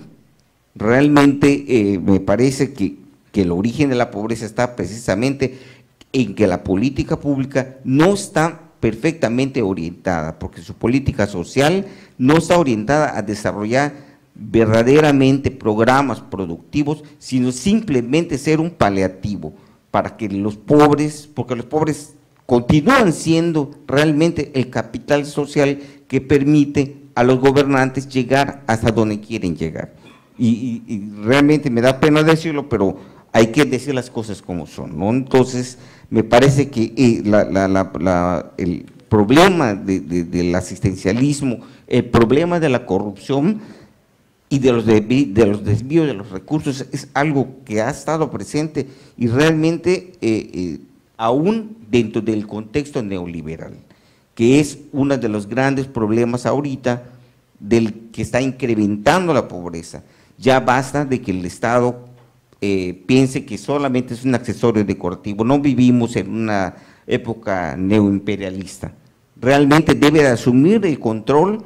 Realmente me parece que el origen de la pobreza está precisamente en que la política pública no está perfectamente orientada, porque su política social no está orientada a desarrollar verdaderamente programas productivos, sino simplemente ser un paliativo para que los pobres, porque los pobres continúan siendo realmente el capital social que permite a los gobernantes llegar hasta donde quieren llegar. Y realmente me da pena decirlo, pero hay que decir las cosas como son, ¿no? Entonces, me parece que el problema del asistencialismo, el problema de la corrupción y de los desvíos de los recursos es algo que ha estado presente y realmente aún dentro del contexto neoliberal, que es uno de los grandes problemas ahorita del que está incrementando la pobreza. Ya basta de que el Estado piense que solamente es un accesorio decorativo. No vivimos en una época neoimperialista. Realmente debe de asumir el control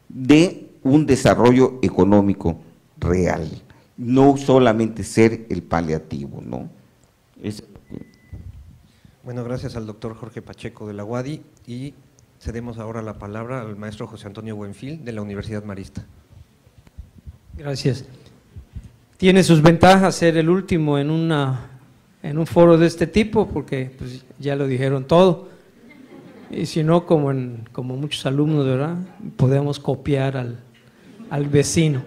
de un desarrollo económico real, no solamente ser el paliativo, ¿no? Bueno, gracias al doctor Jorge Pacheco de la UADY y cedemos ahora la palabra al maestro José Antonio Buenfil de la Universidad Marista. Gracias. Tiene sus ventajas ser el último en un foro de este tipo, porque pues, ya lo dijeron todo, y si no, como muchos alumnos, ¿verdad?, podemos copiar al vecino.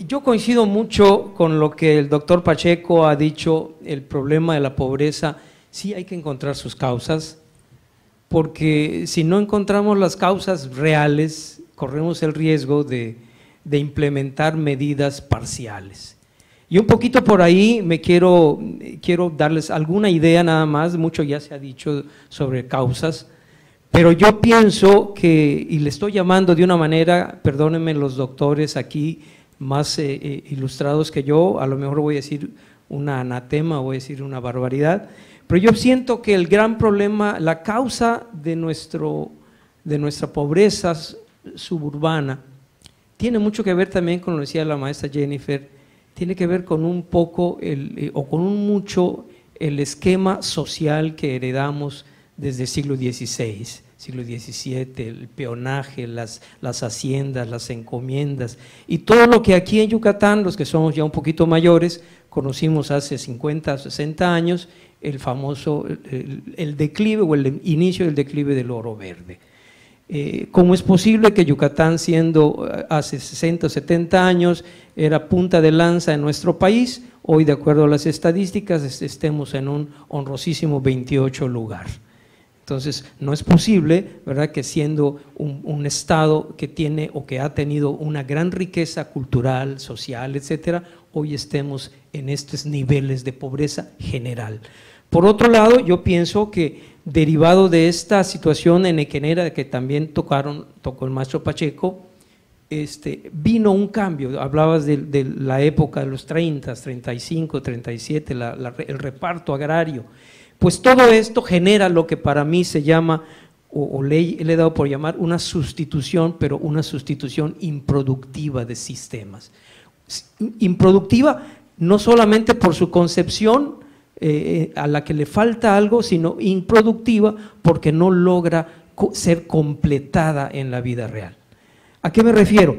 Yo coincido mucho con lo que el doctor Pacheco ha dicho. El problema de la pobreza, sí hay que encontrar sus causas, porque si no encontramos las causas reales, corremos el riesgo de implementar medidas parciales. Y un poquito por ahí quiero darles alguna idea nada más, mucho ya se ha dicho sobre causas, pero yo pienso que, y le estoy llamando de una manera, perdónenme los doctores aquí más ilustrados que yo, a lo mejor voy a decir una anatema, voy a decir una barbaridad, pero yo siento que el gran problema, la causa de nuestra pobreza suburbana, tiene mucho que ver también con lo que decía la maestra Jennifer, tiene que ver con un poco con un mucho el esquema social que heredamos desde el siglo XVI, siglo XVII, el peonaje, las haciendas, las encomiendas y todo lo que aquí en Yucatán, los que somos ya un poquito mayores, conocimos hace 50, 60 años, el famoso, el declive o el inicio del declive del oro verde. ¿Cómo es posible que Yucatán, siendo hace 60 o 70 años, era punta de lanza en nuestro país, hoy de acuerdo a las estadísticas estemos en un honrosísimo 28 lugar? Entonces, no es posible, ¿verdad?, que siendo un estado que tiene o que ha tenido una gran riqueza cultural, social, etcétera, hoy estemos en estos niveles de pobreza general. Por otro lado, yo pienso que derivado de esta situación enequenera que también tocó el maestro Pacheco, vino un cambio. Hablabas de la época de los 30, 35, 37, el reparto agrario. Pues todo esto genera lo que para mí se llama, o le he dado por llamar una sustitución, pero una sustitución improductiva de sistemas. Improductiva no solamente por su concepción, a la que le falta algo, sino improductiva porque no logra ser completada en la vida real. ¿A qué me refiero?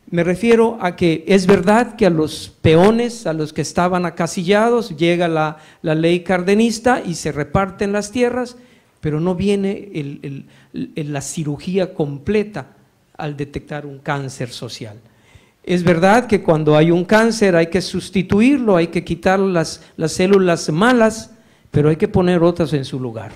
Me refiero a que es verdad que a los peones, a los que estaban acasillados, llega la ley cardenista y se reparten las tierras, pero no viene la cirugía completa al detectar un cáncer social. Es verdad que cuando hay un cáncer hay que sustituirlo, hay que quitar las células malas, pero hay que poner otras en su lugar.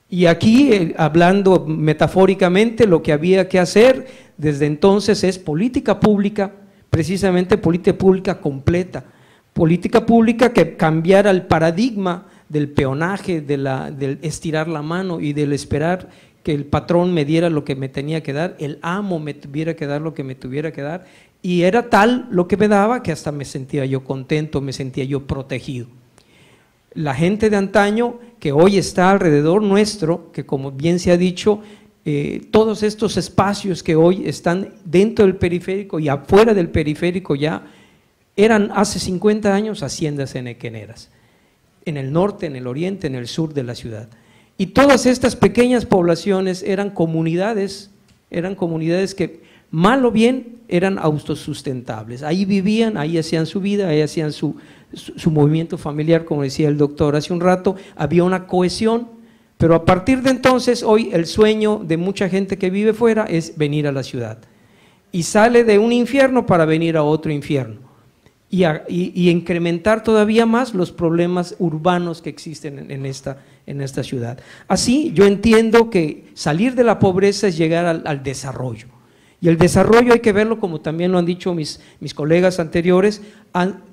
Y aquí, hablando metafóricamente, lo que había que hacer desde entonces es política pública, precisamente política pública completa, política pública que cambiara el paradigma del peonaje, del estirar la mano y del esperar que el patrón me diera lo que me tenía que dar, el amo me tuviera que dar lo que me tuviera que dar, y era tal lo que me daba que hasta me sentía yo contento, me sentía yo protegido. La gente de antaño que hoy está alrededor nuestro, que como bien se ha dicho, todos estos espacios que hoy están dentro del periférico y afuera del periférico ya, eran hace 50 años haciendas enequeneras, en el norte, en el oriente, en el sur de la ciudad. Y todas estas pequeñas poblaciones eran comunidades que mal o bien eran autosustentables. Ahí vivían, ahí hacían su vida, ahí hacían su movimiento familiar, como decía el doctor hace un rato, había una cohesión, pero a partir de entonces, hoy el sueño de mucha gente que vive fuera es venir a la ciudad. Y sale de un infierno para venir a otro infierno. Y incrementar todavía más los problemas urbanos que existen en esta ciudad. Así, yo entiendo que salir de la pobreza es llegar al desarrollo. Y el desarrollo hay que verlo, como también lo han dicho mis colegas anteriores,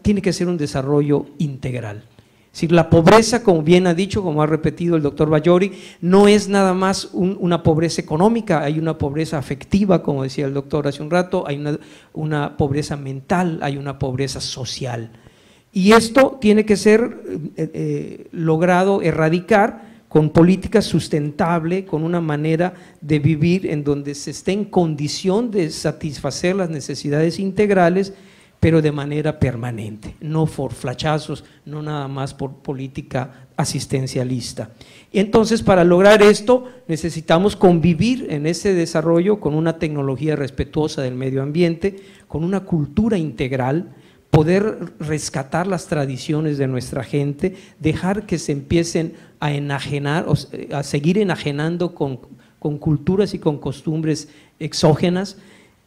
tiene que ser un desarrollo integral. Es decir, la pobreza, como bien ha dicho, como ha repetido el doctor Bayori, no es nada más una pobreza económica, hay una pobreza afectiva, como decía el doctor hace un rato, hay una pobreza mental, hay una pobreza social. Y esto tiene que ser logrado erradicar con política sustentable, con una manera de vivir en donde se esté en condición de satisfacer las necesidades integrales, pero de manera permanente, no por flachazos, no nada más por política asistencialista. Y entonces, para lograr esto, necesitamos convivir en ese desarrollo con una tecnología respetuosa del medio ambiente, con una cultura integral, poder rescatar las tradiciones de nuestra gente, dejar que se empiecen a enajenar, a seguir enajenando con culturas y con costumbres exógenas,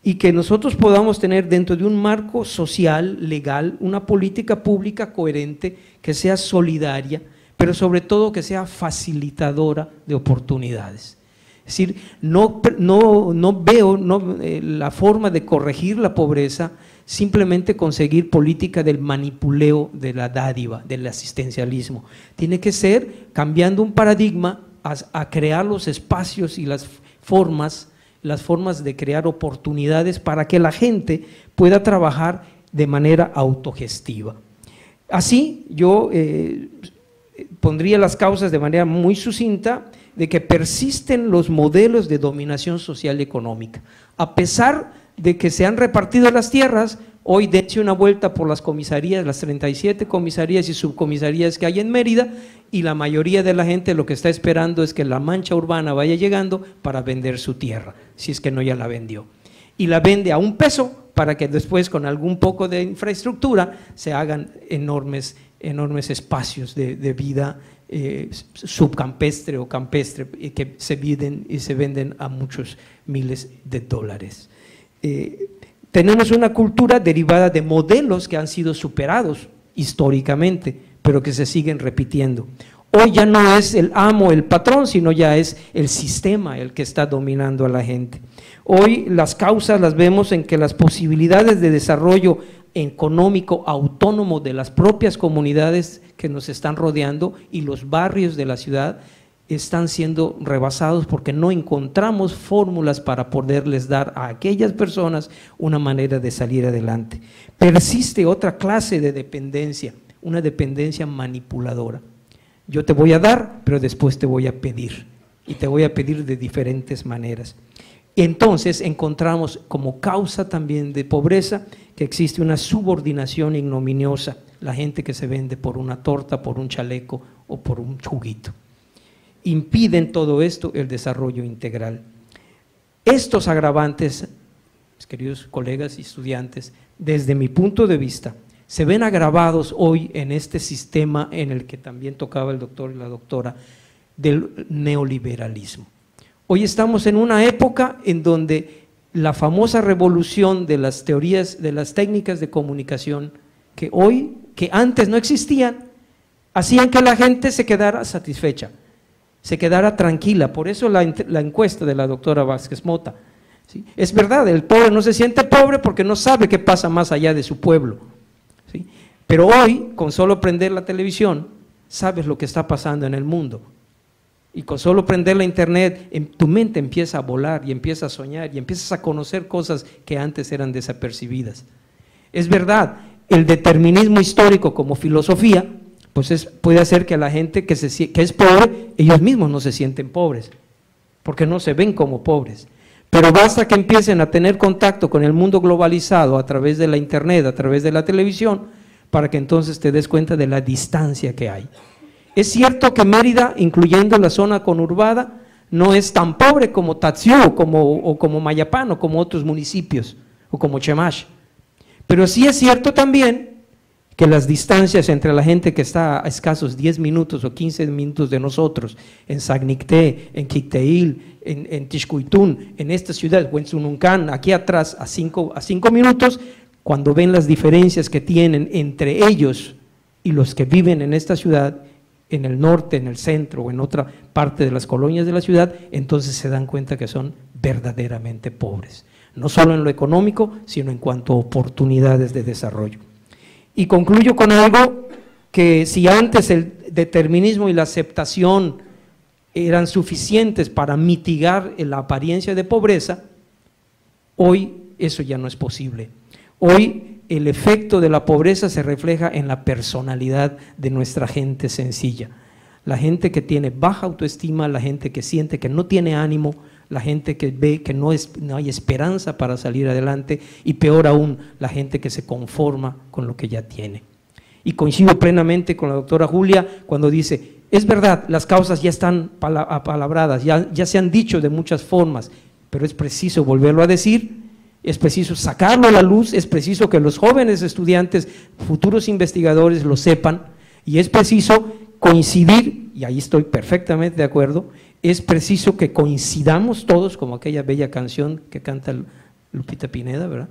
y que nosotros podamos tener dentro de un marco social, legal, una política pública coherente, que sea solidaria, pero sobre todo que sea facilitadora de oportunidades. Es decir, no veo la forma de corregir la pobreza simplemente conseguir política del manipuleo de la dádiva, del asistencialismo. Tiene que ser cambiando un paradigma a crear los espacios y las formas de crear oportunidades para que la gente pueda trabajar de manera autogestiva. Así, yo pondría las causas de manera muy sucinta de que persisten los modelos de dominación social y económica. A pesar de que se han repartido las tierras, hoy dense una vuelta por las comisarías, las 37 comisarías y subcomisarías que hay en Mérida, y la mayoría de la gente lo que está esperando es que la mancha urbana vaya llegando para vender su tierra, si es que no ya la vendió. Y la vende a un peso para que después, con algún poco de infraestructura, se hagan enormes espacios de vida subcampestre o campestre, que se venden a muchos miles de dólares. Tenemos una cultura derivada de modelos que han sido superados históricamente, pero que se siguen repitiendo. Hoy ya no es el amo, el patrón, sino ya es el sistema el que está dominando a la gente. Hoy las causas las vemos en que las posibilidades de desarrollo económico autónomo de las propias comunidades que nos están rodeando, y los barrios de la ciudad están siendo rebasados porque no encontramos fórmulas para poderles dar a aquellas personas una manera de salir adelante. Persiste otra clase de dependencia, una dependencia manipuladora. Yo te voy a dar, pero después te voy a pedir, y te voy a pedir de diferentes maneras. Entonces encontramos como causa también de pobreza que existe una subordinación ignominiosa, la gente que se vende por una torta, por un chaleco o por un juguito. Impiden todo esto el desarrollo integral. Estos agravantes, mis queridos colegas y estudiantes, desde mi punto de vista, se ven agravados hoy en este sistema en el que también tocaba el doctor y la doctora, del neoliberalismo. Hoy estamos en una época en donde la famosa revolución de las teorías, de las técnicas de comunicación, que antes no existían, hacían que la gente se quedara satisfecha, se quedara tranquila. Por eso la encuesta de la doctora Vázquez Mota, ¿sí? Es verdad, el pobre no se siente pobre porque no sabe qué pasa más allá de su pueblo, ¿sí? Pero hoy, con solo prender la televisión, sabes lo que está pasando en el mundo. Y con solo prender la internet, tu mente empieza a volar y empieza a soñar y empiezas a conocer cosas que antes eran desapercibidas. Es verdad, el determinismo histórico como filosofía, pues puede hacer que a la gente que es pobre, ellos mismos no se sienten pobres, porque no se ven como pobres. Pero basta que empiecen a tener contacto con el mundo globalizado a través de la internet, a través de la televisión, para que entonces te des cuenta de la distancia que hay. Es cierto que Mérida, incluyendo la zona conurbada, no es tan pobre como Tatsiú o como Mayapán o como otros municipios, o como Chemash. Pero sí es cierto también que las distancias entre la gente que está a escasos 10 minutos o 15 minutos de nosotros, en Sagnicté, en Quicteil, en Tixcuitún, en esta ciudad, o en Sununcán, aquí atrás, a 5 minutos, cuando ven las diferencias que tienen entre ellos y los que viven en esta ciudad, en el norte, en el centro o en otra parte de las colonias de la ciudad, entonces se dan cuenta que son verdaderamente pobres, no solo en lo económico, sino en cuanto a oportunidades de desarrollo. Y concluyo con algo que si antes el determinismo y la aceptación eran suficientes para mitigar la apariencia de pobreza, hoy eso ya no es posible. Hoy el efecto de la pobreza se refleja en la personalidad de nuestra gente sencilla. La gente que tiene baja autoestima, la gente que siente que no tiene ánimo, la gente que ve que no hay esperanza para salir adelante, y peor aún, la gente que se conforma con lo que ya tiene. Y coincido plenamente con la doctora Julia cuando dice, es verdad, las causas ya están apalabradas, ya se han dicho de muchas formas, pero es preciso volverlo a decir. Es preciso sacarlo a la luz, es preciso que los jóvenes estudiantes, futuros investigadores lo sepan, y es preciso coincidir, y ahí estoy perfectamente de acuerdo, es preciso que coincidamos todos, como aquella bella canción que canta Lupita Pineda, ¿verdad?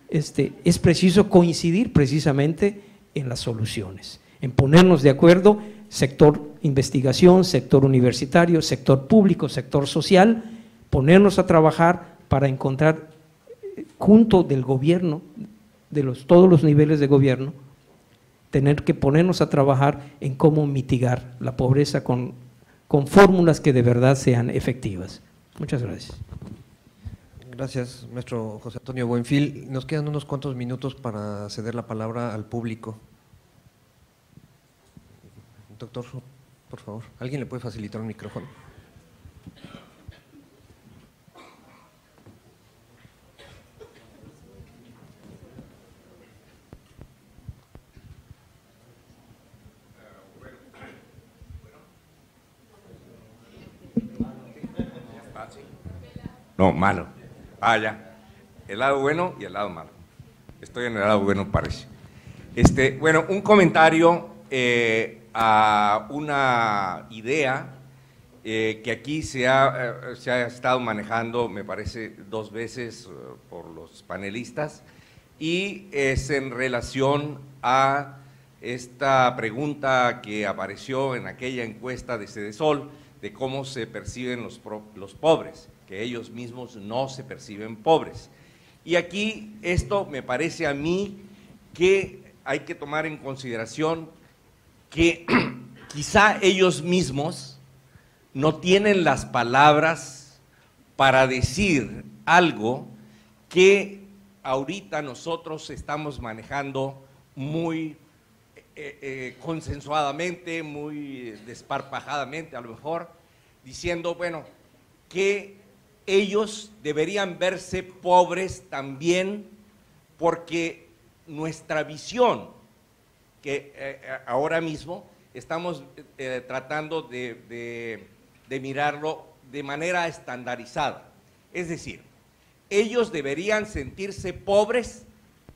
Es preciso coincidir precisamente en las soluciones, en ponernos de acuerdo, sector investigación, sector universitario, sector público, sector social, ponernos a trabajar para encontrar junto del gobierno, todos los niveles de gobierno, tener que ponernos a trabajar en cómo mitigar la pobreza con fórmulas que de verdad sean efectivas. Muchas gracias. Gracias, maestro José Antonio Buenfil. Nos quedan unos cuantos minutos para ceder la palabra al público. Doctor, por favor, ¿alguien le puede facilitar un micrófono? No, malo. Ah, ya. El lado bueno y el lado malo. Estoy en el lado bueno, parece. Bueno, un comentario a una idea que aquí se ha estado manejando, me parece, 2 veces por los panelistas, y es en relación a esta pregunta que apareció en aquella encuesta de Cedesol, de cómo se perciben los pobres, que ellos mismos no se perciben pobres. Y aquí esto me parece a mí que hay que tomar en consideración que quizá ellos mismos no tienen las palabras para decir algo que ahorita nosotros estamos manejando muy consensuadamente, muy desparpajadamente a lo mejor, diciendo, bueno, que ellos deberían verse pobres también porque nuestra visión, que ahora mismo estamos tratando de mirarlo de manera estandarizada. Es decir, ellos deberían sentirse pobres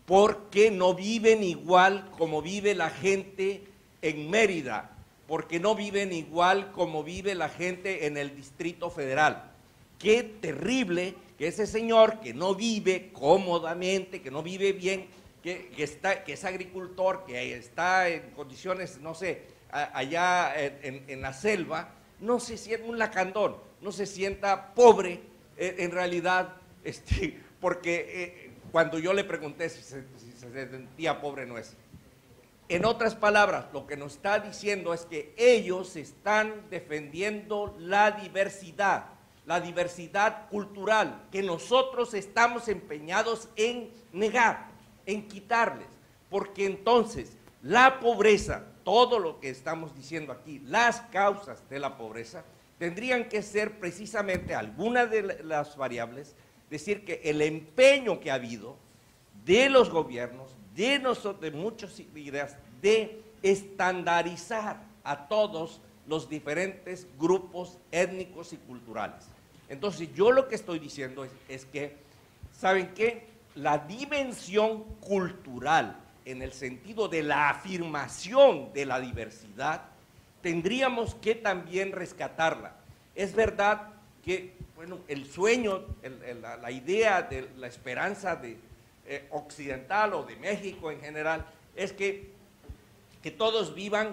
porque no viven igual como vive la gente en Mérida, porque no viven igual como vive la gente en el Distrito Federal. Qué terrible que ese señor que no vive cómodamente, que no vive bien, que es agricultor, que está en condiciones, no sé, allá en la selva, no se sienta un lacandón, no se sienta pobre en realidad, porque cuando yo le pregunté si se sentía pobre, no es. En otras palabras, lo que nos está diciendo es que ellos están defendiendo la diversidad cultural, que nosotros estamos empeñados en negar, en quitarles, porque entonces la pobreza, todo lo que estamos diciendo aquí, las causas de la pobreza, tendrían que ser precisamente algunas de las variables, decir que el empeño que ha habido de los gobiernos, de nosotros, de muchas ideas, de estandarizar a todos los diferentes grupos étnicos y culturales. Entonces, yo lo que estoy diciendo es que, ¿saben qué? La dimensión cultural, en el sentido de la afirmación de la diversidad, tendríamos que también rescatarla. Es verdad que, bueno, el sueño, la idea de la esperanza occidental o de México en general, es que todos vivan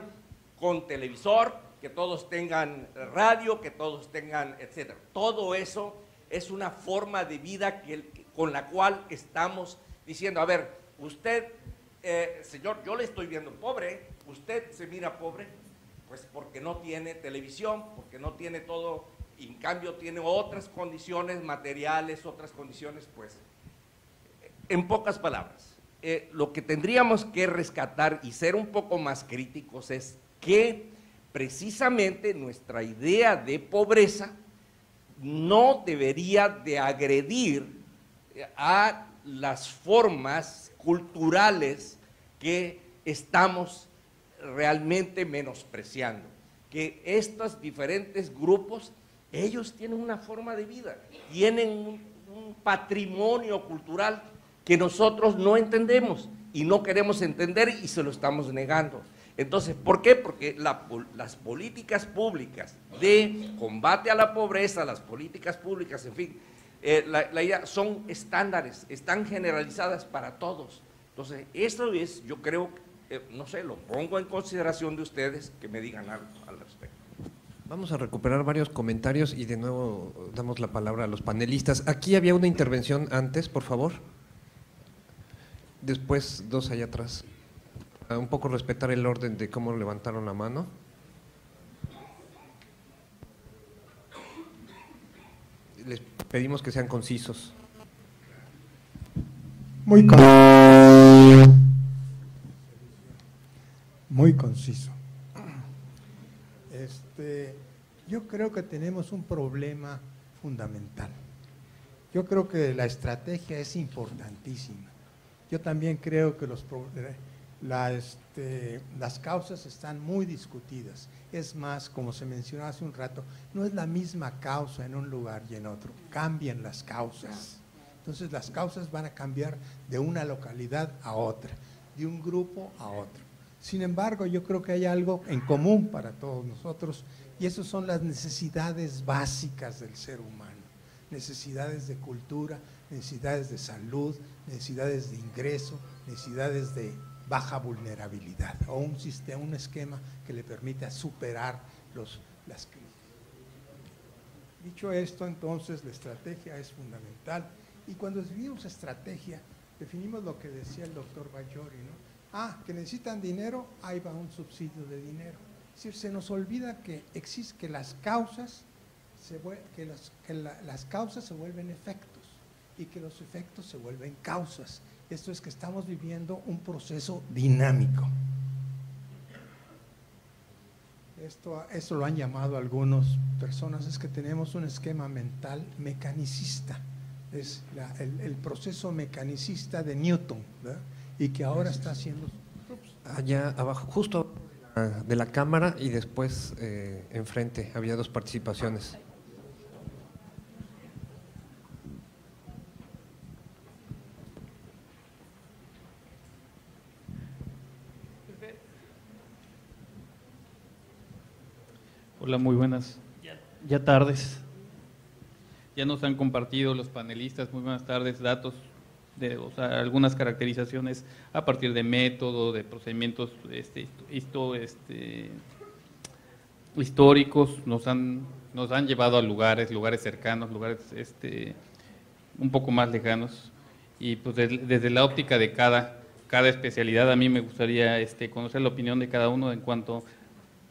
con televisor, que todos tengan radio, que todos tengan, etcétera. Todo eso es una forma de vida con la cual estamos diciendo, a ver, usted, señor, yo le estoy viendo pobre, usted se mira pobre, pues porque no tiene televisión, porque no tiene todo, y en cambio tiene otras condiciones materiales, otras condiciones, pues, en pocas palabras, lo que tendríamos que rescatar y ser un poco más críticos es que precisamente nuestra idea de pobreza no debería de agredir a las formas culturales que estamos realmente menospreciando, que estos diferentes grupos, ellos tienen una forma de vida, tienen un patrimonio cultural que nosotros no entendemos y no queremos entender y se lo estamos negando. Entonces, ¿por qué? Porque las políticas públicas de combate a la pobreza, las políticas públicas, en fin, la idea son estándares, están generalizadas para todos. Entonces, eso es, yo creo, no sé, lo pongo en consideración de ustedes que me digan algo al respecto. Vamos a recuperar varios comentarios y de nuevo damos la palabra a los panelistas. Aquí había una intervención antes, por favor. Después dos allá atrás. Un poco respetar el orden de cómo levantaron la mano. Les pedimos que sean concisos. Muy conciso. Yo creo que tenemos un problema fundamental. Yo creo que la estrategia es importantísima. Yo también creo que las causas están muy discutidas. Es más, como se mencionó hace un rato, no es la misma causa en un lugar y en otro. Cambian las causas. Entonces las causas van a cambiar de una localidad a otra, de un grupo a otro. Sin embargo, yo creo que hay algo en común para todos nosotros y esas son las necesidades básicas del ser humano. Necesidades de cultura, necesidades de salud, necesidades de ingreso, necesidades de baja vulnerabilidad o un sistema, un esquema que le permita superar las crisis. Dicho esto, entonces, la estrategia es fundamental y cuando definimos estrategia definimos lo que decía el doctor Bajori, ¿no? Ah, que necesitan dinero, ahí va un subsidio de dinero. Es decir, se nos olvida que existe, que las causas las causas se vuelven efectos y que los efectos se vuelven causas. Esto es que estamos viviendo un proceso dinámico. Esto lo han llamado algunas personas, es que tenemos un esquema mental mecanicista, es el proceso mecanicista de Newton, ¿verdad? Y que ahora está haciendo… Allá abajo, justo de la cámara y después enfrente, había dos participaciones. Hola, muy buenas ya tardes. Ya nos han compartido los panelistas, muy buenas tardes, datos, o sea, algunas caracterizaciones a partir de método, de procedimientos históricos, nos han llevado a lugares cercanos, lugares un poco más lejanos, y pues desde la óptica de cada especialidad, a mí me gustaría conocer la opinión de cada uno en cuanto…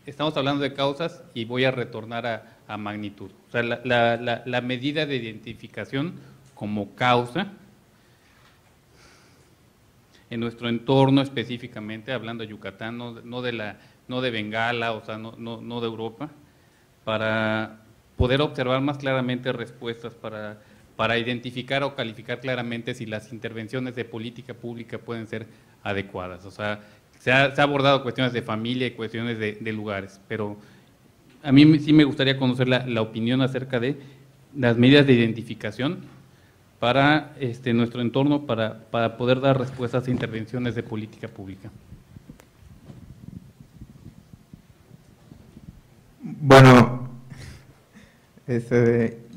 Estamos hablando de causas y voy a retornar a magnitud. O sea, la medida de identificación como causa en nuestro entorno específicamente, hablando de Yucatán, no de Bengala, o sea, no de Europa, para poder observar más claramente respuestas, para identificar o calificar claramente si las intervenciones de política pública pueden ser adecuadas. O sea, se ha abordado cuestiones de familia y cuestiones de lugares, pero a mí sí me gustaría conocer la opinión acerca de las medidas de identificación para nuestro entorno, para poder dar respuestas a intervenciones de política pública. Bueno,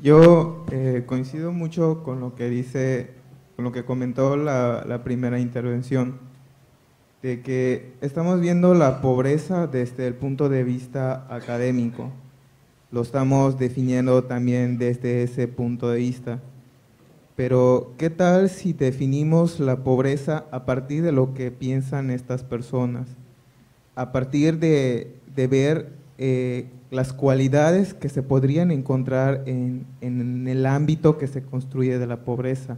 yo coincido mucho con lo que comentó la primera intervención, de que estamos viendo la pobreza desde el punto de vista académico, lo estamos definiendo también desde ese punto de vista, pero ¿qué tal si definimos la pobreza a partir de lo que piensan estas personas? A partir de ver las cualidades que se podrían encontrar en el ámbito que se construye de la pobreza.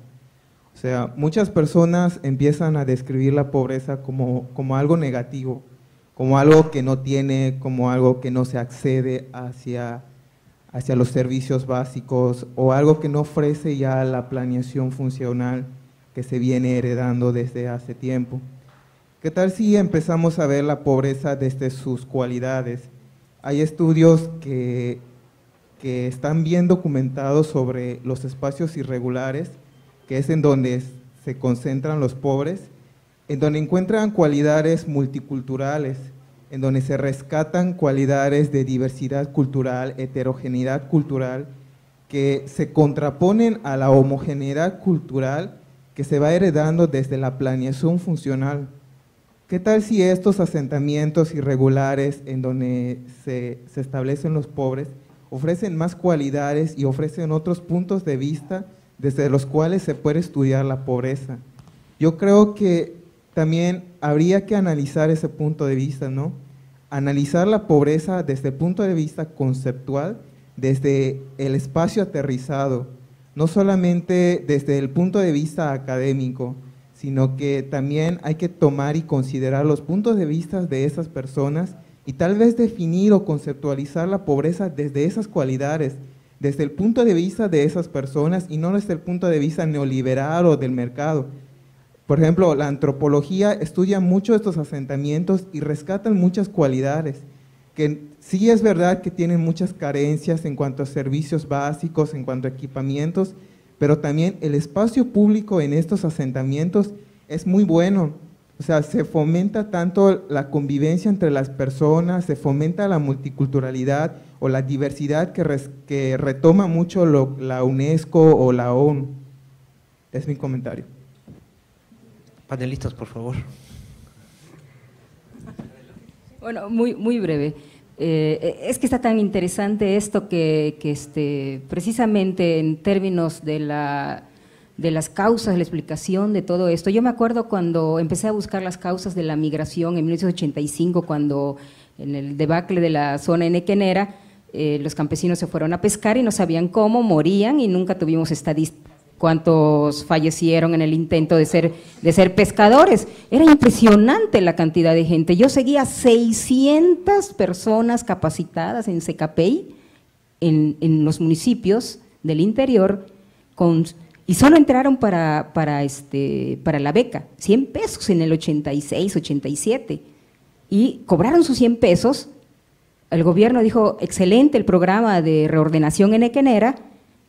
O sea, muchas personas empiezan a describir la pobreza como algo negativo, como algo que no tiene, como algo que no se accede hacia los servicios básicos, o algo que no ofrece ya la planeación funcional que se viene heredando desde hace tiempo. ¿Qué tal si empezamos a ver la pobreza desde sus cualidades? Hay estudios que están bien documentados sobre los espacios irregulares, que es en donde se concentran los pobres, en donde encuentran cualidades multiculturales, en donde se rescatan cualidades de diversidad cultural, heterogeneidad cultural, que se contraponen a la homogeneidad cultural que se va heredando desde la planeación funcional. ¿Qué tal si estos asentamientos irregulares en donde se establecen los pobres ofrecen más cualidades y ofrecen otros puntos de vista desde los cuales se puede estudiar la pobreza? Yo creo que también habría que analizar ese punto de vista, ¿no? Analizar la pobreza desde el punto de vista conceptual, desde el espacio aterrizado, no solamente desde el punto de vista académico, sino que también hay que tomar y considerar los puntos de vista de esas personas y tal vez definir o conceptualizar la pobreza desde esas cualidades, desde el punto de vista de esas personas y no desde el punto de vista neoliberal o del mercado. Por ejemplo, la antropología estudia mucho estos asentamientos y rescatan muchas cualidades, que sí es verdad que tienen muchas carencias en cuanto a servicios básicos, en cuanto a equipamientos, pero también el espacio público en estos asentamientos es muy bueno. O sea, se fomenta tanto la convivencia entre las personas, se fomenta la multiculturalidad o la diversidad que retoma mucho la UNESCO o la ONU. Es mi comentario. Panelistas, por favor. Bueno, muy breve. Es que está tan interesante esto que precisamente en términos de de las causas, la explicación de todo esto. Yo me acuerdo cuando empecé a buscar las causas de la migración en 1985, cuando en el debacle de la zona enequenera, los campesinos se fueron a pescar y no sabían cómo, morían y nunca tuvimos estadísticas de cuántos fallecieron en el intento de ser pescadores. Era impresionante la cantidad de gente. Yo seguía 600 personas capacitadas en Secapey, en los municipios del interior, y solo entraron para la beca, 100 pesos en el 86, 87, y cobraron sus 100 pesos. El gobierno dijo, excelente el programa de reordenación enequenera,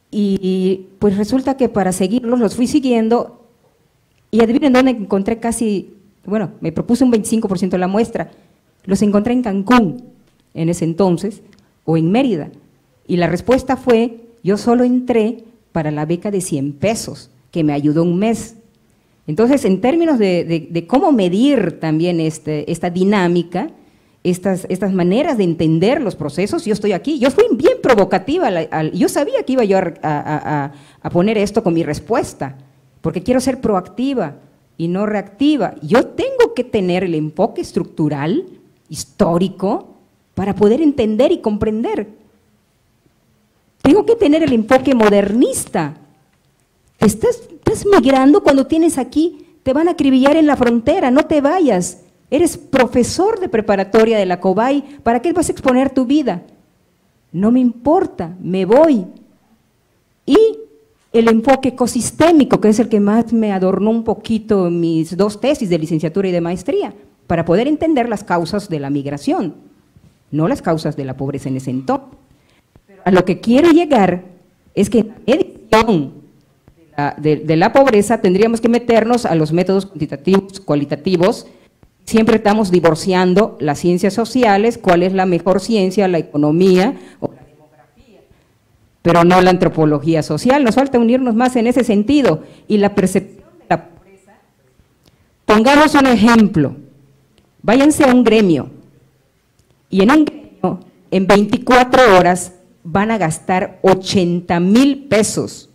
y pues resulta que para seguirlos los fui siguiendo, y adivinen dónde encontré me propuse un 25% de la muestra, los encontré en Cancún en ese entonces, o en Mérida, y la respuesta fue, yo solo entré para la beca de 100 pesos, que me ayudó un mes. Entonces, en términos de cómo medir también esta dinámica, estas maneras de entender los procesos, yo estoy aquí, yo fui bien provocativa, yo sabía que iba yo a poner esto con mi respuesta, porque quiero ser proactiva y no reactiva. Yo tengo que tener el enfoque estructural, histórico, para poder entender y comprender. Tengo que tener el enfoque modernista. Estás migrando cuando tienes aquí, te van a acribillar en la frontera, no te vayas. Eres profesor de preparatoria de la Cobay, ¿para qué vas a exponer tu vida? No me importa, me voy. Y el enfoque ecosistémico, que es el que más me adornó un poquito en mis 2 tesis de licenciatura y de maestría, para poder entender las causas de la migración, no las causas de la pobreza en ese entorno. A lo que quiero llegar es que en la medición de la pobreza tendríamos que meternos a los métodos cuantitativos, cualitativos. Siempre estamos divorciando las ciencias sociales, cuál es la mejor ciencia, la economía o la demografía, pero no la antropología social. Nos falta unirnos más en ese sentido. Y la percepción de la pobreza, pongamos un ejemplo, váyanse a un gremio, y en un gremio, en 24 horas, van a gastar 80,000 pesos.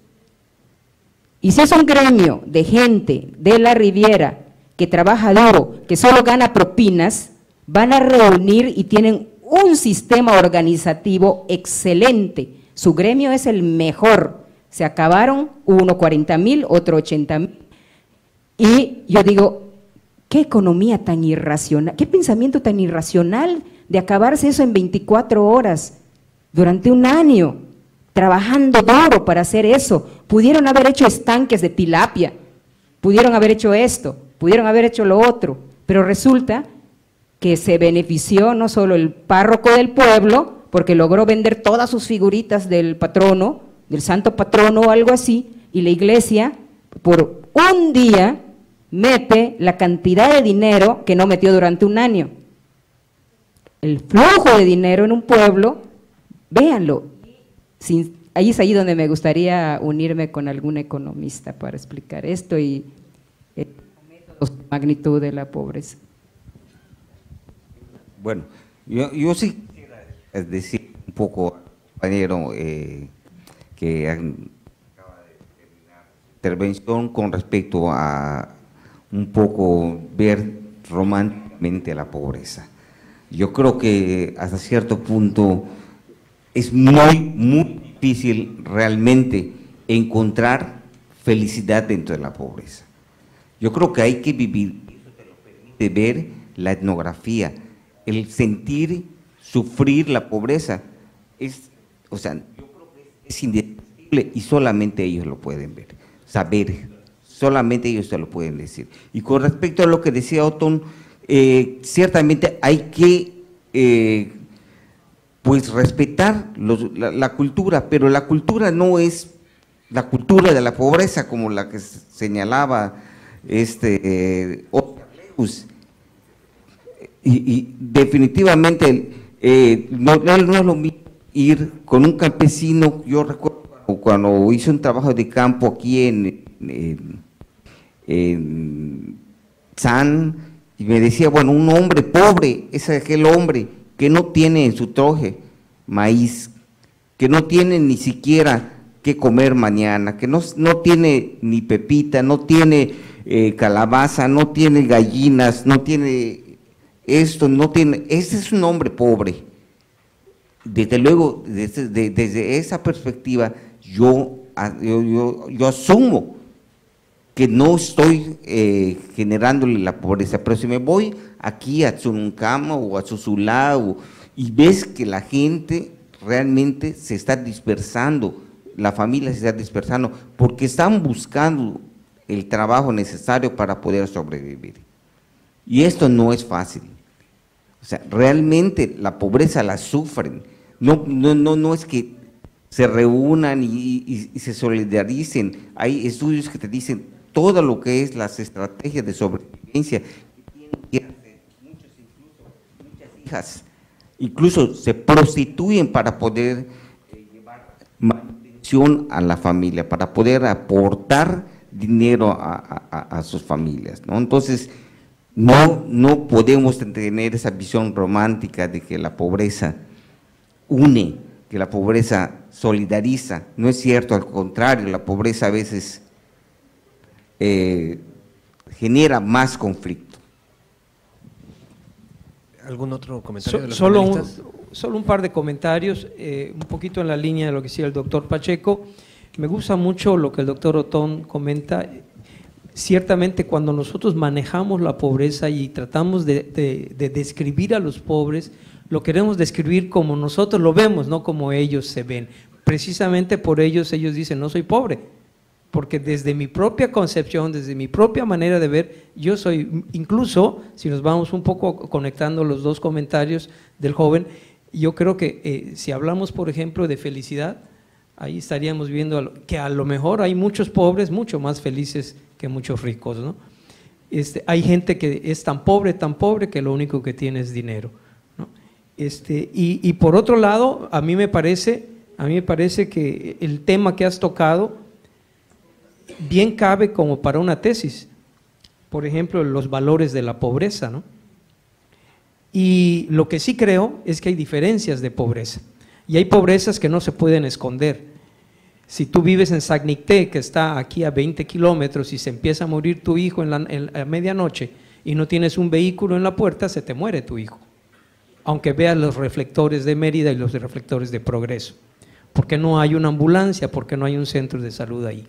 Y si es un gremio de gente de la Riviera que trabaja duro, que solo gana propinas, van a reunir y tienen un sistema organizativo excelente. Su gremio es el mejor. Se acabaron, uno 40,000, otro 80,000. Y yo digo, qué economía tan irracional, qué pensamiento tan irracional de acabarse eso en 24 horas. Durante un año, trabajando duro para hacer eso. Pudieron haber hecho estanques de tilapia, pudieron haber hecho esto, pudieron haber hecho lo otro, pero resulta que se benefició no solo el párroco del pueblo, porque logró vender todas sus figuritas del patrono, del santo patrono o algo así, y la iglesia por un día mete la cantidad de dinero que no metió durante un año. El flujo de dinero en un pueblo, véanlo, ahí es ahí donde me gustaría unirme con algún economista para explicar esto y la magnitud de la pobreza. Bueno, yo sí quisiera decir un poco, compañero, que acaba de terminar su intervención con respecto a un poco ver románticamente la pobreza. Yo creo que hasta cierto punto es muy difícil realmente encontrar felicidad dentro de la pobreza. Yo creo que hay que vivir, eso te lo permite ver la etnografía, el sentir, sufrir la pobreza. Yo creo que es indescriptible y solamente ellos lo pueden ver, saber, solamente ellos se lo pueden decir. Y con respecto a lo que decía Otón, ciertamente hay que pues respetar la cultura, pero la cultura no es la cultura de la pobreza como la que señalaba Oscar Leus. Y definitivamente no es lo mismo ir con un campesino. Yo recuerdo cuando hice un trabajo de campo aquí en San, y me decía, bueno, un hombre pobre es aquel hombre que no tiene en su troje maíz, que no tiene ni siquiera qué comer mañana, que no tiene ni pepita, no tiene calabaza, no tiene gallinas, no tiene esto, no tiene… Ese es un hombre pobre. Desde luego, desde esa perspectiva, yo asumo que no estoy generándole la pobreza, pero si me voy aquí a Tsununcama o a Susulá y ves que la gente realmente se está dispersando, la familia se está dispersando, porque están buscando el trabajo necesario para poder sobrevivir. Y esto no es fácil. O sea, realmente la pobreza la sufren. No es que se reúnan y se solidaricen. Hay estudios que te dicen todo lo que es las estrategias de sobrevivencia que tienen que hacer. Muchas hijas incluso se prostituyen para poder llevar manutención a la familia, para poder aportar dinero a sus familias, ¿no? Entonces, no podemos tener esa visión romántica de que la pobreza une, que la pobreza solidariza. No es cierto, al contrario, la pobreza a veces genera más conflicto. ¿Algún otro comentario de los solo un par de comentarios, un poquito en la línea de lo que decía el doctor Pacheco. Me gusta mucho lo que el doctor Otón comenta. Ciertamente, cuando nosotros manejamos la pobreza y tratamos de describir a los pobres, lo queremos describir como nosotros lo vemos, no como ellos se ven. Precisamente por ellos dicen, no soy pobre, porque desde mi propia concepción, desde mi propia manera de ver, yo soy, incluso, si nos vamos un poco conectando los dos comentarios del joven, yo creo que si hablamos, por ejemplo, de felicidad, ahí estaríamos viendo que a lo mejor hay muchos pobres mucho más felices que muchos ricos, ¿no? Hay gente que es tan pobre que lo único que tiene es dinero, ¿no? Y por otro lado, a mí me parece que el tema que has tocado bien cabe como para una tesis, por ejemplo, los valores de la pobreza, ¿no? Y lo que sí creo es que hay diferencias de pobreza, y hay pobrezas que no se pueden esconder. Si tú vives en Sagnicté, que está aquí a 20 kilómetros, y se empieza a morir tu hijo en la medianoche y no tienes un vehículo en la puerta, se te muere tu hijo, aunque veas los reflectores de Mérida y los reflectores de Progreso, porque no hay una ambulancia, porque no hay un centro de salud ahí,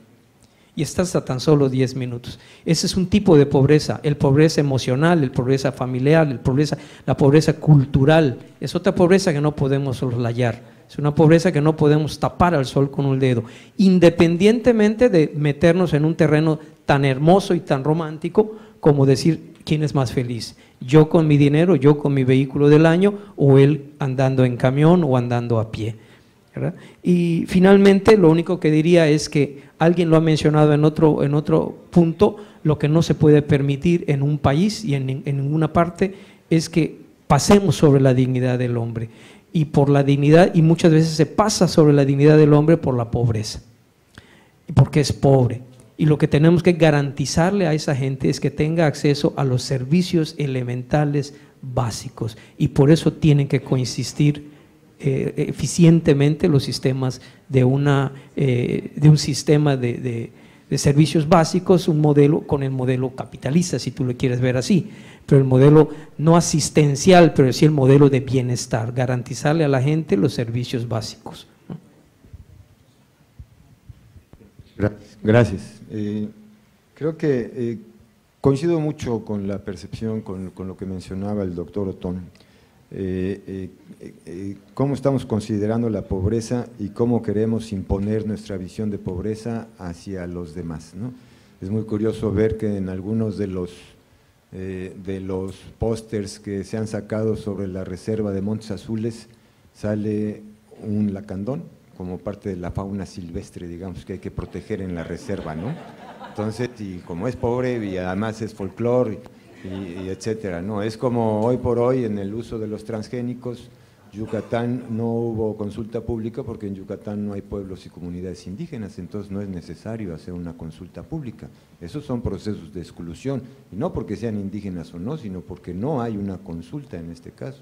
y estás a tan solo 10 minutos. Ese es un tipo de pobreza, el pobreza emocional, el pobreza familiar, la pobreza cultural, es otra pobreza que no podemos soslayar. Es una pobreza que no podemos tapar al sol con un dedo, independientemente de meternos en un terreno tan hermoso y tan romántico como decir quién es más feliz, yo con mi dinero, yo con mi vehículo del año, o él andando en camión o andando a pie, ¿verdad? Y finalmente lo único que diría es que alguien lo ha mencionado en otro punto, lo que no se puede permitir en un país y en ninguna parte es que pasemos sobre la dignidad del hombre. Y por la dignidad, y muchas veces se pasa sobre la dignidad del hombre por la pobreza, porque es pobre. Y lo que tenemos que garantizarle a esa gente es que tenga acceso a los servicios elementales básicos, y por eso tienen que coexistir eficientemente los sistemas de un sistema de servicios básicos, un modelo con el modelo capitalista, si tú lo quieres ver así, pero el modelo no asistencial, pero sí el modelo de bienestar, garantizarle a la gente los servicios básicos, ¿no? Gracias. Creo que coincido mucho con la percepción, con lo que mencionaba el doctor Otón, cómo estamos considerando la pobreza y cómo queremos imponer nuestra visión de pobreza hacia los demás, ¿no? Es muy curioso ver que en algunos de los pósters que se han sacado sobre la reserva de Montes Azules sale un lacandón como parte de la fauna silvestre, digamos, que hay que proteger en la reserva, ¿no? Entonces, y como es pobre y además es folclore y etcétera, ¿no? Es como hoy por hoy en el uso de los transgénicos, Yucatán no hubo consulta pública porque en Yucatán no hay pueblos y comunidades indígenas, entonces no es necesario hacer una consulta pública. Esos son procesos de exclusión, y no porque sean indígenas o no, sino porque no hay una consulta en este caso.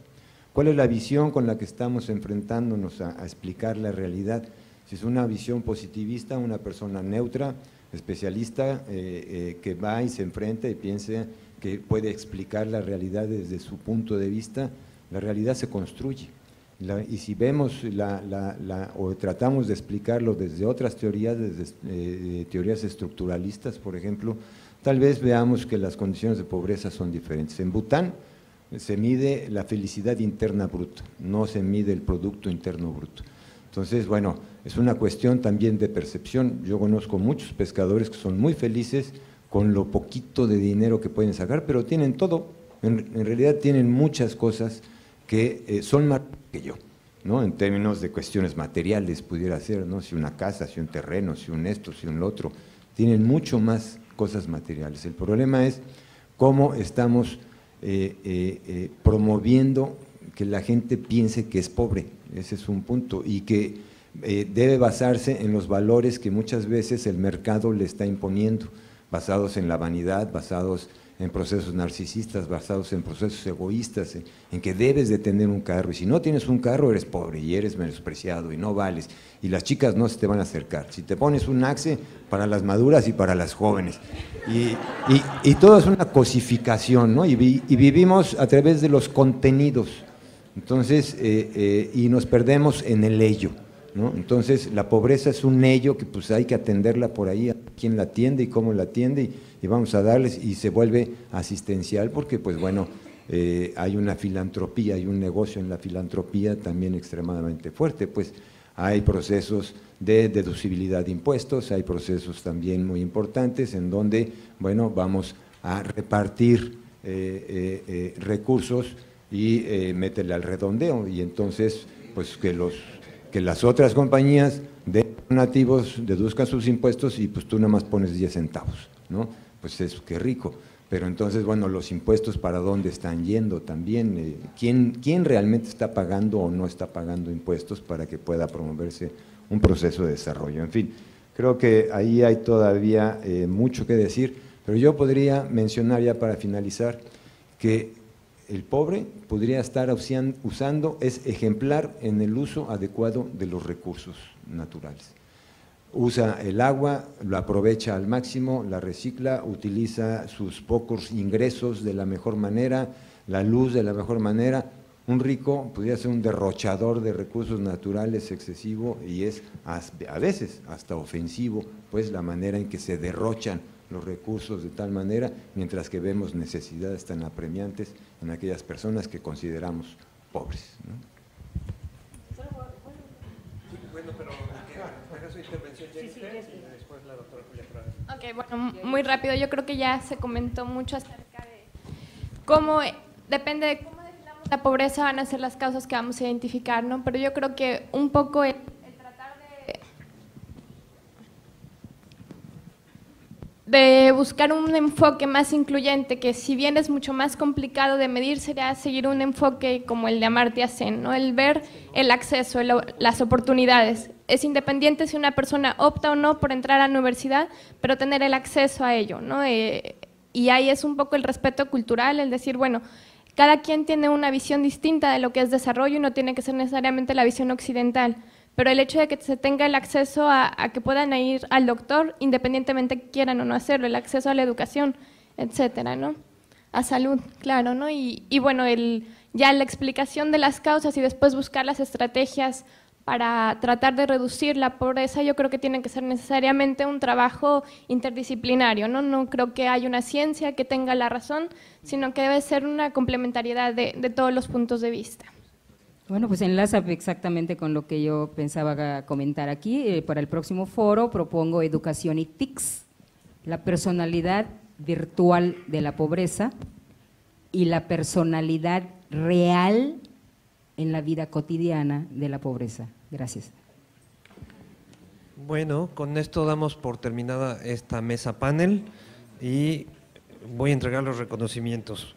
¿Cuál es la visión con la que estamos enfrentándonos a explicar la realidad? Si es una visión positivista, una persona neutra, especialista, que va y se enfrenta y piensa que puede explicar la realidad desde su punto de vista, la realidad se construye. Y si vemos o tratamos de explicarlo desde otras teorías, desde teorías estructuralistas, por ejemplo, tal vez veamos que las condiciones de pobreza son diferentes. En Bután se mide la felicidad interna bruta, no se mide el Producto Interno Bruto. Entonces, bueno, es una cuestión también de percepción. Yo conozco muchos pescadores que son muy felices con lo poquito de dinero que pueden sacar, pero tienen todo, en realidad tienen muchas cosas que son más que yo, ¿no? En términos de cuestiones materiales pudiera ser, ¿no? Si una casa, si un terreno, si un esto, si un otro, tienen mucho más cosas materiales. El problema es cómo estamos promoviendo que la gente piense que es pobre, ese es un punto, y que debe basarse en los valores que muchas veces el mercado le está imponiendo, basados en la vanidad, basados en procesos narcisistas, basados en procesos egoístas, en que debes de tener un carro, y si no tienes un carro eres pobre y eres menospreciado y no vales, y las chicas no se te van a acercar. Si te pones un axe para las maduras y para las jóvenes, y todo es una cosificación, ¿no? Y vivimos a través de los contenidos, entonces, y nos perdemos en el ello, ¿no? Entonces, la pobreza es un ello que pues hay que atenderla por ahí, a quién la atiende y cómo la atiende, y vamos a darles, y se vuelve asistencial, porque pues bueno, hay una filantropía, hay un negocio en la filantropía también extremadamente fuerte, pues hay procesos de deducibilidad de impuestos, hay procesos también muy importantes en donde, bueno, vamos a repartir recursos y métele al redondeo, y entonces pues que las otras compañías de nativos deduzcan sus impuestos y pues tú nada más pones 10 centavos, ¿no? Pues es qué rico, pero entonces, bueno, los impuestos para dónde están yendo también, ¿quién realmente está pagando o no está pagando impuestos para que pueda promoverse un proceso de desarrollo? En fin, creo que ahí hay todavía mucho que decir, pero yo podría mencionar ya para finalizar que el pobre podría estar usando, es ejemplar en el uso adecuado de los recursos naturales. Usa el agua, lo aprovecha al máximo, la recicla, utiliza sus pocos ingresos de la mejor manera, la luz de la mejor manera. Un rico podría ser un derrochador de recursos naturales excesivo y es a veces hasta ofensivo, pues la manera en que se derrochan los recursos de tal manera, mientras que vemos necesidades tan apremiantes en aquellas personas que consideramos pobres, ¿no? Bueno, pero haga su intervención, Jennifer, y después la doctora Julia Prada. Ok, bueno, muy rápido, yo creo que ya se comentó mucho acerca de cómo, depende de cómo definamos la pobreza, van a ser las causas que vamos a identificar, ¿no? Pero yo creo que un poco el tratar de buscar un enfoque más incluyente, que si bien es mucho más complicado de medir, sería seguir un enfoque como el de Amartya Sen, ¿no? El ver el acceso, las oportunidades. Es independiente si una persona opta o no por entrar a la universidad, pero tener el acceso a ello, ¿no? Y ahí es un poco el respeto cultural, el decir, bueno, cada quien tiene una visión distinta de lo que es desarrollo y no tiene que ser necesariamente la visión occidental. Pero el hecho de que se tenga el acceso a que puedan ir al doctor, independientemente que quieran o no hacerlo, el acceso a la educación, etcétera, ¿no? A salud, claro, ¿no? Y bueno, ya la explicación de las causas y después buscar las estrategias para tratar de reducir la pobreza, yo creo que tiene que ser necesariamente un trabajo interdisciplinario, ¿no? No creo que haya una ciencia que tenga la razón, sino que debe ser una complementariedad de todos los puntos de vista. Bueno, pues enlaza exactamente con lo que yo pensaba comentar aquí. Para el próximo foro propongo educación y TICs, la personalidad virtual de la pobreza y la personalidad real en la vida cotidiana de la pobreza. Gracias. Bueno, con esto damos por terminada esta mesa panel y voy a entregar los reconocimientos.